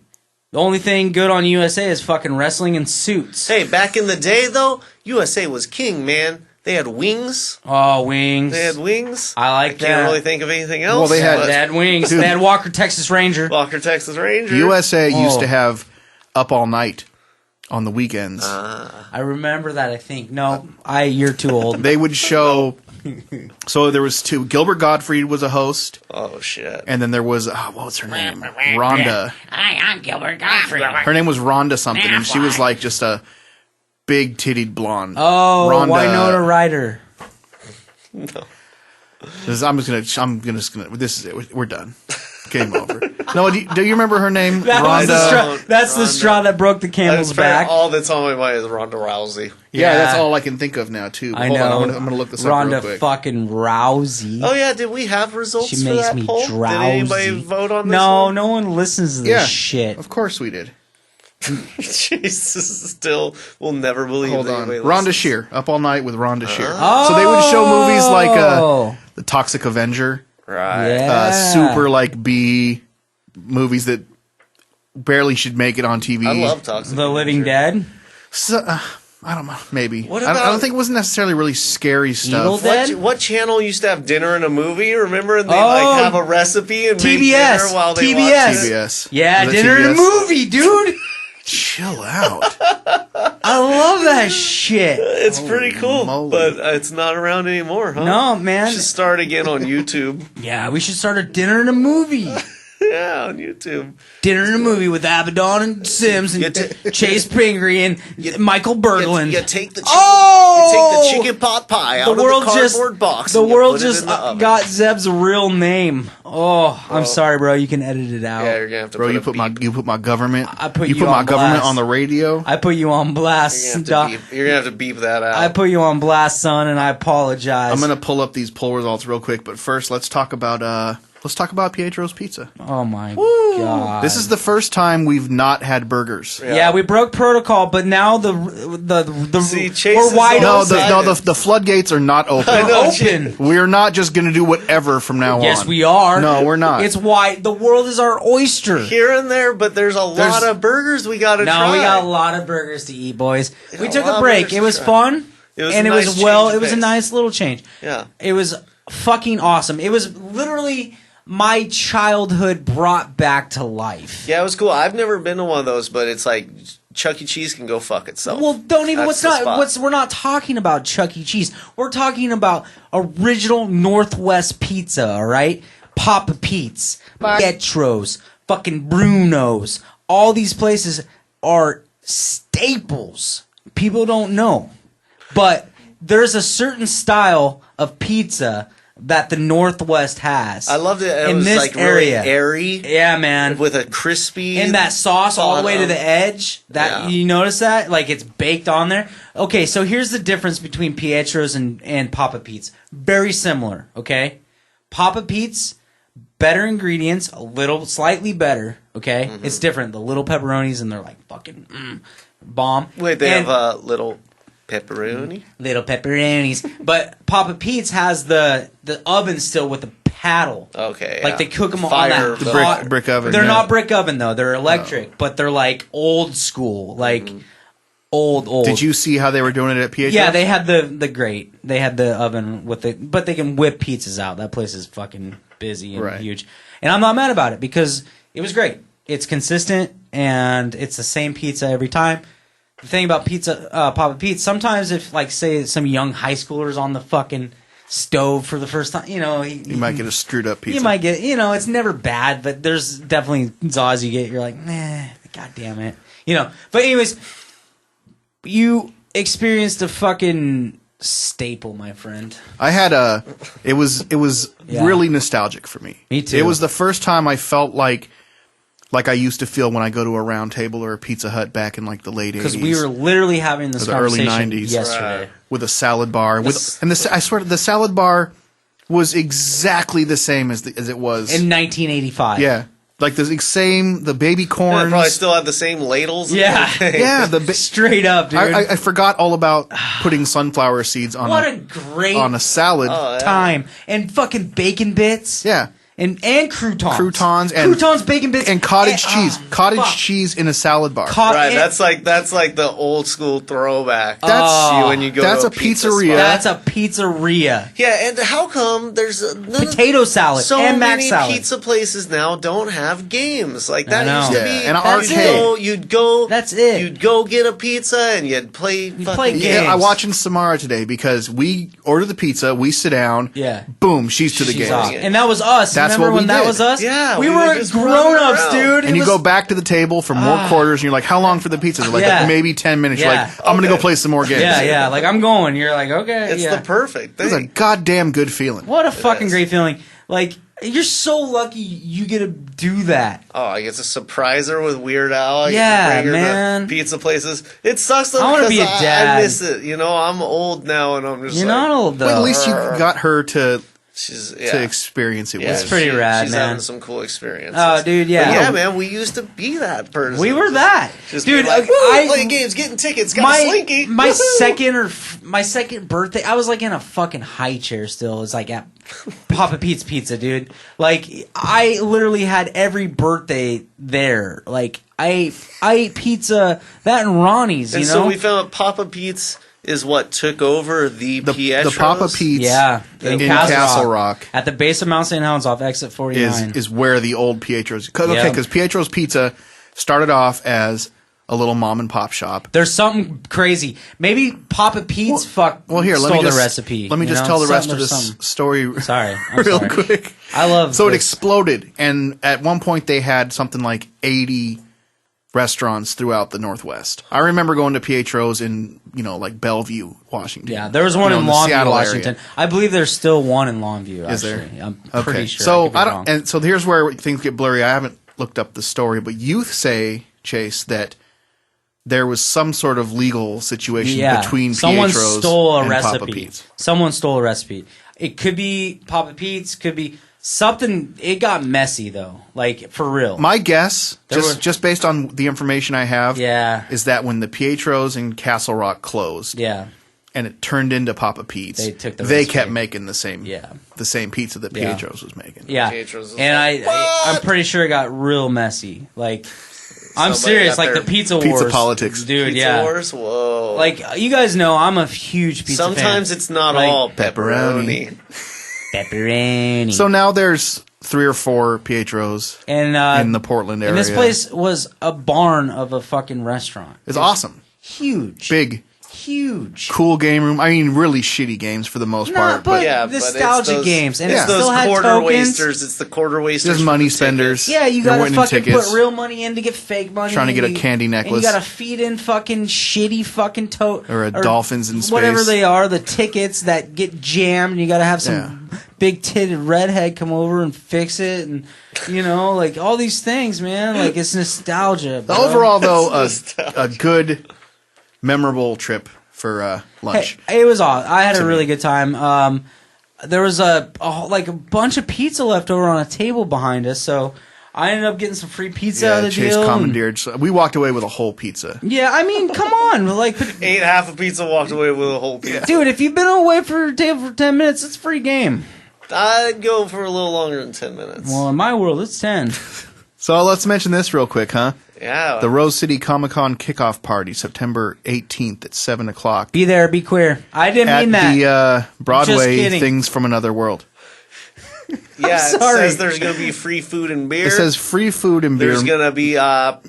The only thing good on USA is fucking wrestling and suits. Hey, back in the day though, USA was king, man. They had wings. Oh, wings. They had wings. I like Can't that. really think of anything else. Well, they had- but They had wings. Dude. They had Walker, Texas Ranger. Walker, Texas Ranger. USA used Oh. to have Up All Night on the weekends. I remember that, I think. No, you're too old. They would show. So there was 2. Gilbert Gottfried was a host, Oh shit. and then there was what was her name? Rhonda. Hi, I'm Gilbert Gottfried. Her name was Rhonda something, and she was like just a big tittied blonde. Oh, Rhonda- Winona Ryder. I'm just gonna. This is it. We're done. Game over. No, do you remember her name? That was the Rhonda. straw. That's the Rhonda. straw that broke the camel's That's fair. back. All that's on my mind is Ronda Rousey. Yeah, that's Yeah. all I can think of now too. I Hold know. on, I'm gonna look this up real Ronda quick. fucking Rousey. Oh yeah, did we have results She for makes that me poll? drowsy. Did anybody vote on this No, one? no one listens to this Yeah, shit. Of course we did. Jesus, still, we'll never believe Hold that on. anybody Rhonda listens. Shear, Up All Night with Rhonda Shear. Oh. So they would show movies like The Toxic Avenger, Right. Yeah. super like B movies that barely should make it on TV. I love Toxic The Living Avenger. Dead. So, I don't know. Maybe. What I about- don't think it wasn't necessarily really scary stuff. Evil Dead? What channel used to have dinner and a movie? Remember? And they Oh, like have a recipe and make TBS. dinner while they TBS. watch it. TBS. Yeah, Was it dinner and a TBS? movie, dude. Chill out. I love that shit. It's pretty cool, moly. but it's not around anymore, huh? No, man. Should start again on YouTube. Yeah, we should start a dinner and a movie. Yeah, on YouTube. Dinner and a movie with Abaddon and Sims and Chase Pingree and Michael Berglund. You take the Oh! you take the chicken pot pie out of the cardboard box. The and you world put it just in the oven. got Zeb's real name. Oh, I'm sorry, bro. You can edit it out. Yeah, you're gonna have to. Bro, put you a put beep. my government. I put you you put my on government blast. on the radio. I put you on blast. You're gonna have to beep that out. I put you on blast, son, and I apologize. I'm gonna pull up these poll results real quick, but first let's talk about Pietro's Pizza. Oh my god! This is the first time we've not had burgers. Yeah, we broke protocol, but now the See, Chase we're is wide all open. The floodgates are not open. I know, Open. We're not just gonna do whatever from now on. Yes, we are. No, we're not. It's wide. The world is our oyster. Here and there, but there's a lot of burgers we gotta No, try. we got a lot of burgers to eat, boys. We got took a lot a of break. burgers It to was try. fun, It was and a it nice was change it of was a pace. nice little change. Yeah. It was fucking awesome. It was literally my childhood brought back to life. Yeah, it was cool. I've never been to one of those, but it's like Chuck E. Cheese can go fuck itself. Well, don't even. That's the spot. We're not talking about Chuck E. Cheese. We're talking about original Northwest pizza. All right, Papa Pete's, Pietro's, fucking Bruno's. All these places are staples. People don't know, but there's a certain style of pizza that the Northwest has. I loved it. It in was this like area. really airy. Yeah, man. With a crispy And that sauce all the way to the edge. That Yeah. you notice that? Like it's baked on there. Okay, so here's the difference between Pietro's and Papa Pete's. Very similar, okay? Papa Pete's, better ingredients, a little slightly better, okay? It's different. The little pepperonis and they're like fucking bomb. Wait, they And- have a little pepperoni? little pepperonis. But Papa Pete's has the oven still with the paddle. Okay, Like yeah. they cook them on Fire that The hot- brick oven, They're yeah. not brick oven though. They're electric, but they're like old school, like old. Did you see how they were doing it at Pietro's? Yeah, they had the grate. They had the oven with it, but they can whip pizzas out. That place is fucking busy and Right. huge. And I'm not mad about it because it was great. It's consistent and it's the same pizza every time. The thing about Papa Pete's, sometimes if like say some young high schooler's on the fucking stove for the first time, You might get a screwed up pizza. you might get, it's never bad, but there's definitely zaws you get. You're like, nah, god damn it, But anyways, you experienced a fucking staple, my friend. I had it was Yeah. really nostalgic for me. Me too. It was the first time I felt like I used to feel when I go to a Round Table or a Pizza Hut back in like the late 80s. Because we were literally having this Or the early conversation 90s. yesterday. Right. with a salad bar. I swear the salad bar was exactly the same as it was. In 1985. Yeah. Like the baby Yeah, corns. probably still had the same ladles. and Yeah. everything. Yeah, Straight up, dude. I forgot all about putting sunflower seeds on what a great on a salad. Oh, yeah. time. And fucking bacon bits. Yeah. And croutons. Croutons, bacon bits. and cottage cheese. Cottage fuck. cheese in a salad bar. Right, that's like the old school throwback. That's- you when you go. that's to a pizzeria. That's a pizzeria. Yeah, and how come there's Potato salad so and mac many salad. pizza places now don't have games like that? I Used know. to Yeah, be and an That's arcade. You'd go. That's it. You'd go get a pizza and you'd play. play games. Yeah, I watching Samara today because we order the pizza, we sit down, Yeah. boom, she's to the She's game. off. And that was us. That's Remember what we when that did. was us? Yeah, we we were would just run grown-ups, around. dude. And It you was- go back to the table for more quarters, and you're like, "How long for the pizza?" They're like, Yeah. "Maybe 10 minutes." Yeah. You're like, "I'm gonna go play some more games." Yeah. Like, I'm going. You're like, okay. It's yeah. the perfect It was a thing. goddamn good feeling. What a fucking is. great feeling. Like, you're so lucky you get to do that. Oh, I get to surprise her with Weird Al. I get to Yeah, bring her to man. pizza places. It sucks though I wanna because be a dad. I miss it. I'm old now, and I'm just You're like, not old, though. But at least you got her to to experience it. It's pretty rad, she's man. having some cool experiences. Oh, dude, yeah. But yeah, man, we used to be that person. We were that. Just dude, like, playing games, getting tickets, got a slinky. My second birthday, I was like in a fucking high chair still. It was like at Papa Pete's Pizza, dude. Like, I literally had every birthday there. Like, I ate pizza, that and Ronnie's, you know? So we found out Papa Pete's is what took over the Pietros. The Papa Pete's in Castle Rock. At the base of Mount St. Helens off exit 49. Is where the old Pietro's... Because Pietro's Pizza started off as a little mom and pop shop. There's something crazy. Maybe Papa Pete's stole the recipe. Let me just tell the rest of this story sorry, real quick. I love So it exploded, and at one point they had something like 80 restaurants throughout the Northwest. I remember going to Pietro's in, like Bellevue, Washington. Yeah, there was one in Longview, Washington. Area. I believe there's still one in Longview, actually. Is there? I'm pretty sure. So so here's where things get blurry. I haven't looked up the story, but you say, Chase, that there was some sort of legal situation between Pietro's and Papa Pete's. Someone stole a recipe. It could be Papa Pete's, could be something. It got messy though, like for real. My guess, just based on the information I have, is that when the Pietro's in Castle Rock closed, and it turned into Papa Pete's, they kept making the same pizza that Pietro's was making. Yeah, and I'm pretty sure it got real messy. Like, I'm serious. Like the pizza politics, dude. Pizza wars, whoa! Like, you guys know, I'm a huge pizza fan. Sometimes it's not all pepperoni. Pepperoni. So now there's 3 or 4 Pietro's in the Portland area. And this place was a barn of a fucking restaurant. It's awesome. Huge. Big. Huge. Cool game room. I mean, really shitty games for the most part. But nostalgia games. And it's it those still had quarter tokens. wasters. It's the quarter wasters. There's money spenders. Yeah, you gotta fucking put real money in to get fake money. Trying to get a candy necklace. And you gotta feed in fucking shitty fucking or dolphins in space. Whatever they are, the tickets that get jammed. And you gotta have some big titted redhead come over and fix it. And, like all these things, man. Like, it's nostalgia. Bro. Overall, though, a good, memorable trip for lunch. Hey, it was awesome. I had a really good time. There was a bunch of pizza left over on a table behind us, so I ended up getting some free pizza out of the Chase deal. commandeered. So we walked away with a whole pizza. Yeah, I mean, come on. Ate half a pizza, walked away with a whole pizza. Dude, if you've been away for a table for 10 minutes, it's a free game. I'd go for a little longer than 10 minutes. Well, in my world, it's 10. So let's mention this real quick, huh? Yeah. The Rose City Comic-Con kickoff party, September 18th at 7 o'clock. Be there, be queer. I didn't mean that. At the Broadway Things from Another World. Yeah, it says there's going to be free food and beer. It says free food and beer. There's going to be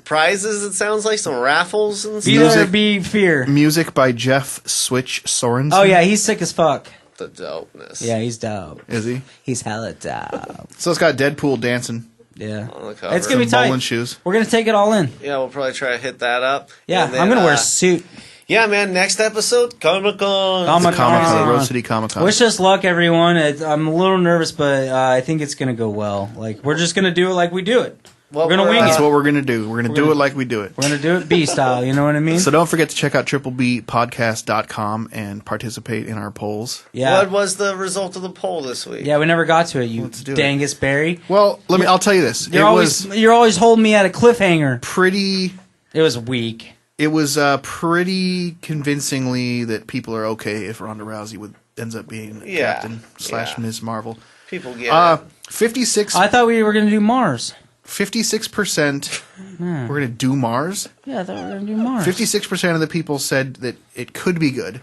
prizes, it sounds like, some raffles and stuff. Be there, be fear. Music by Jeff Switch Sorensen. Oh, yeah, he's sick as fuck. The dopeness. Yeah, he's dope. Is he? He's hella dope. So it's got Deadpool dancing. Yeah. On the cover. It's going to be tight. Bowling shoes. We're going to take it all in. Yeah, we'll probably try to hit that up. Yeah, I'm going to wear a suit. Yeah, man, next episode, Comic-Con. Comic-Con, Rose City Comic-Con. Wish us luck, everyone. I'm a little nervous, but I think it's going to go well. Like, we're just going to do it like we do it. We're going to wing it. That's what we're going to do. We're going to do it like we do it. We're going to do it B style, you know what I mean? So don't forget to check out triplebpodcast.com and participate in our polls. Yeah. What was the result of the poll this week? Yeah, we never got to it, you dangus berry. Well, I'll tell you this. You're always holding me at a cliffhanger. It was weak. It was pretty convincingly that people are okay if Ronda Rousey ends up being Captain / Ms. Marvel. People get 56. I thought we were going to do Mars. 56%. We're going to do Mars? Yeah, I thought we were going to do Mars. 56% of the people said that it could be good.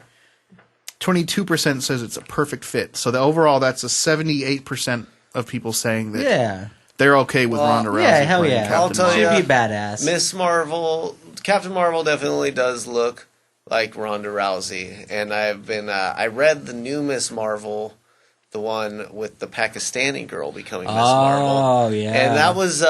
22% says it's a perfect fit. So overall, that's a 78% of people saying that they're okay with Ronda Rousey. Yeah, hell playing yeah. Captain I'll tell you, she'd be badass. Miss Marvel, Captain Marvel definitely does look like Ronda Rousey. And I've been, I read the new Miss Marvel, the one with the Pakistani girl becoming Miss Marvel. Oh, yeah. And that was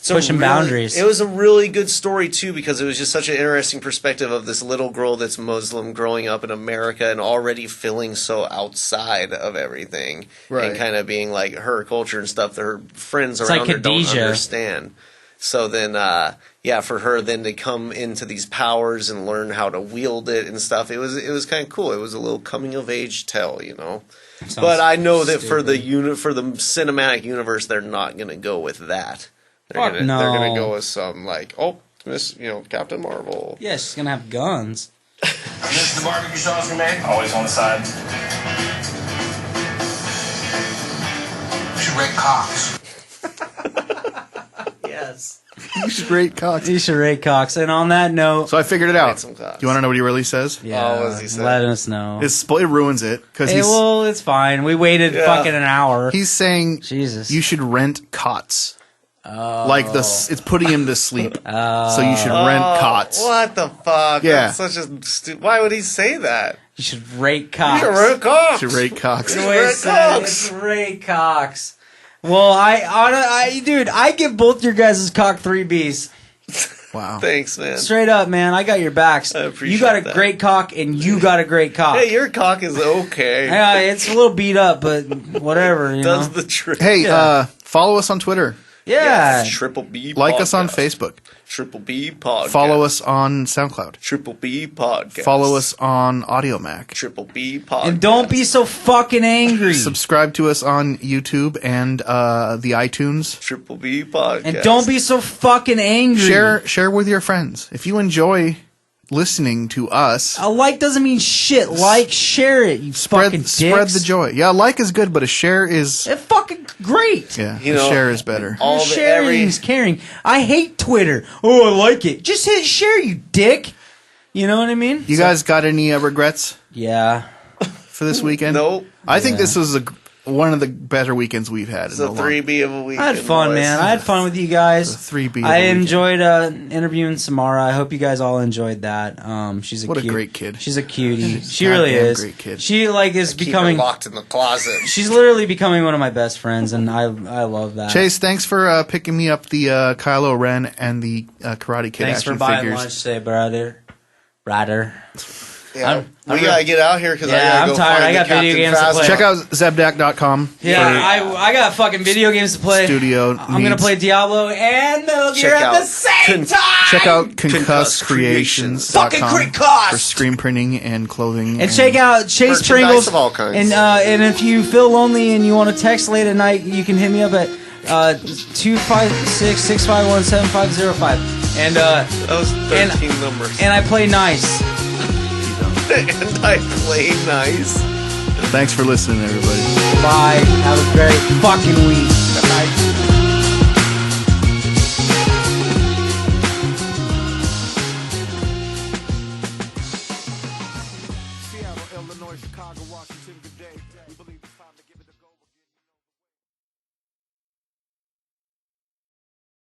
pushing boundaries. It was a really good story, too, because it was just such an interesting perspective of this little girl that's Muslim growing up in America and already feeling so outside of everything. Right. And kind of being like her culture and stuff that her friends around her don't understand. So then, for her then to come into these powers and learn how to wield it and stuff, it was kind of cool. It was a little coming of age tale, you know. But I know that for the cinematic universe, they're not going to go with that. They're going to go with some like, Captain Marvel. Yeah, she's going to have guns. This is the barbecue sauce we made. Always on the side. We should rate cocks. Yes. You should rate cocks. You should rate cocks. And on that note... So I figured it out. Do you want to know what he really says? Yeah, what does he say? let us know. It ruins it. It's fine. We waited fucking an hour. He's saying Jesus. You should rent cots. Like it's putting him to sleep. So you should rent cots. What the fuck? Yeah. That's such a why would he say that? You should rate cocks. You should rate cocks. You should rate cocks. It's rate cocks. Well, I give both your guys' cock 3 Bs. Wow. Thanks, man. Straight up, man. I got your backs. I appreciate You got a that. great cock, and you got a great cock. Hey, your cock is okay. Yeah, it's a little beat up, but whatever. You Does know? the trick. Hey, follow us on Twitter. Yeah. Triple B. Like podcast. us on Facebook. Triple B podcast. Follow us on SoundCloud. Triple B podcast. Follow us on AudioMac. Triple B podcast. And don't be so fucking angry. Subscribe to us on YouTube and the iTunes. Triple B podcast. And don't be so fucking angry. Share with your friends. If you enjoy listening to us, A like doesn't mean shit. Share it, you fucking dicks. spread the joy. Yeah, a like is good, but a share is It's fucking great. a share is better. Sharing is caring. I hate Twitter. Oh, I like it. Just hit share, you dick. You know what I mean? You guys got any regrets Yeah. for this weekend? Nope. I think this was one of the better weekends we've had. It's a 3B of a week. I had fun, man. I had fun with you guys. 3B. I enjoyed interviewing Samara. I hope you guys all enjoyed that. She's a great kid. She's a cutie. She really Goddamn is. great kid. She is Keep becoming her locked in the closet. She's literally becoming one of my best friends, and I love that. Chase, thanks for picking me up the Kylo Ren and the Karate Kid Thanks action for buying figures. lunch today, brother. Yeah, we gotta get out here because I gotta go tired. find I got the video Captain games to Phasma. play. Check out zebdak.com. Yeah, I got fucking video games to play. Studio I'm gonna needs. play Diablo and Metal Gear Check at out the same time. Check out concusscreations.com Fucking Creek Cost! for screen printing and clothing. And check out Chase merchandise Pringles. of all kinds. And if you feel lonely and you want to text late at night, you can hit me up at 256-651-7505. And Those 13 numbers. and I play nice. And I play nice. Thanks for listening, everybody. Bye. Have a great fucking week. Good night. Seattle, Illinois, Chicago, Washington, good day.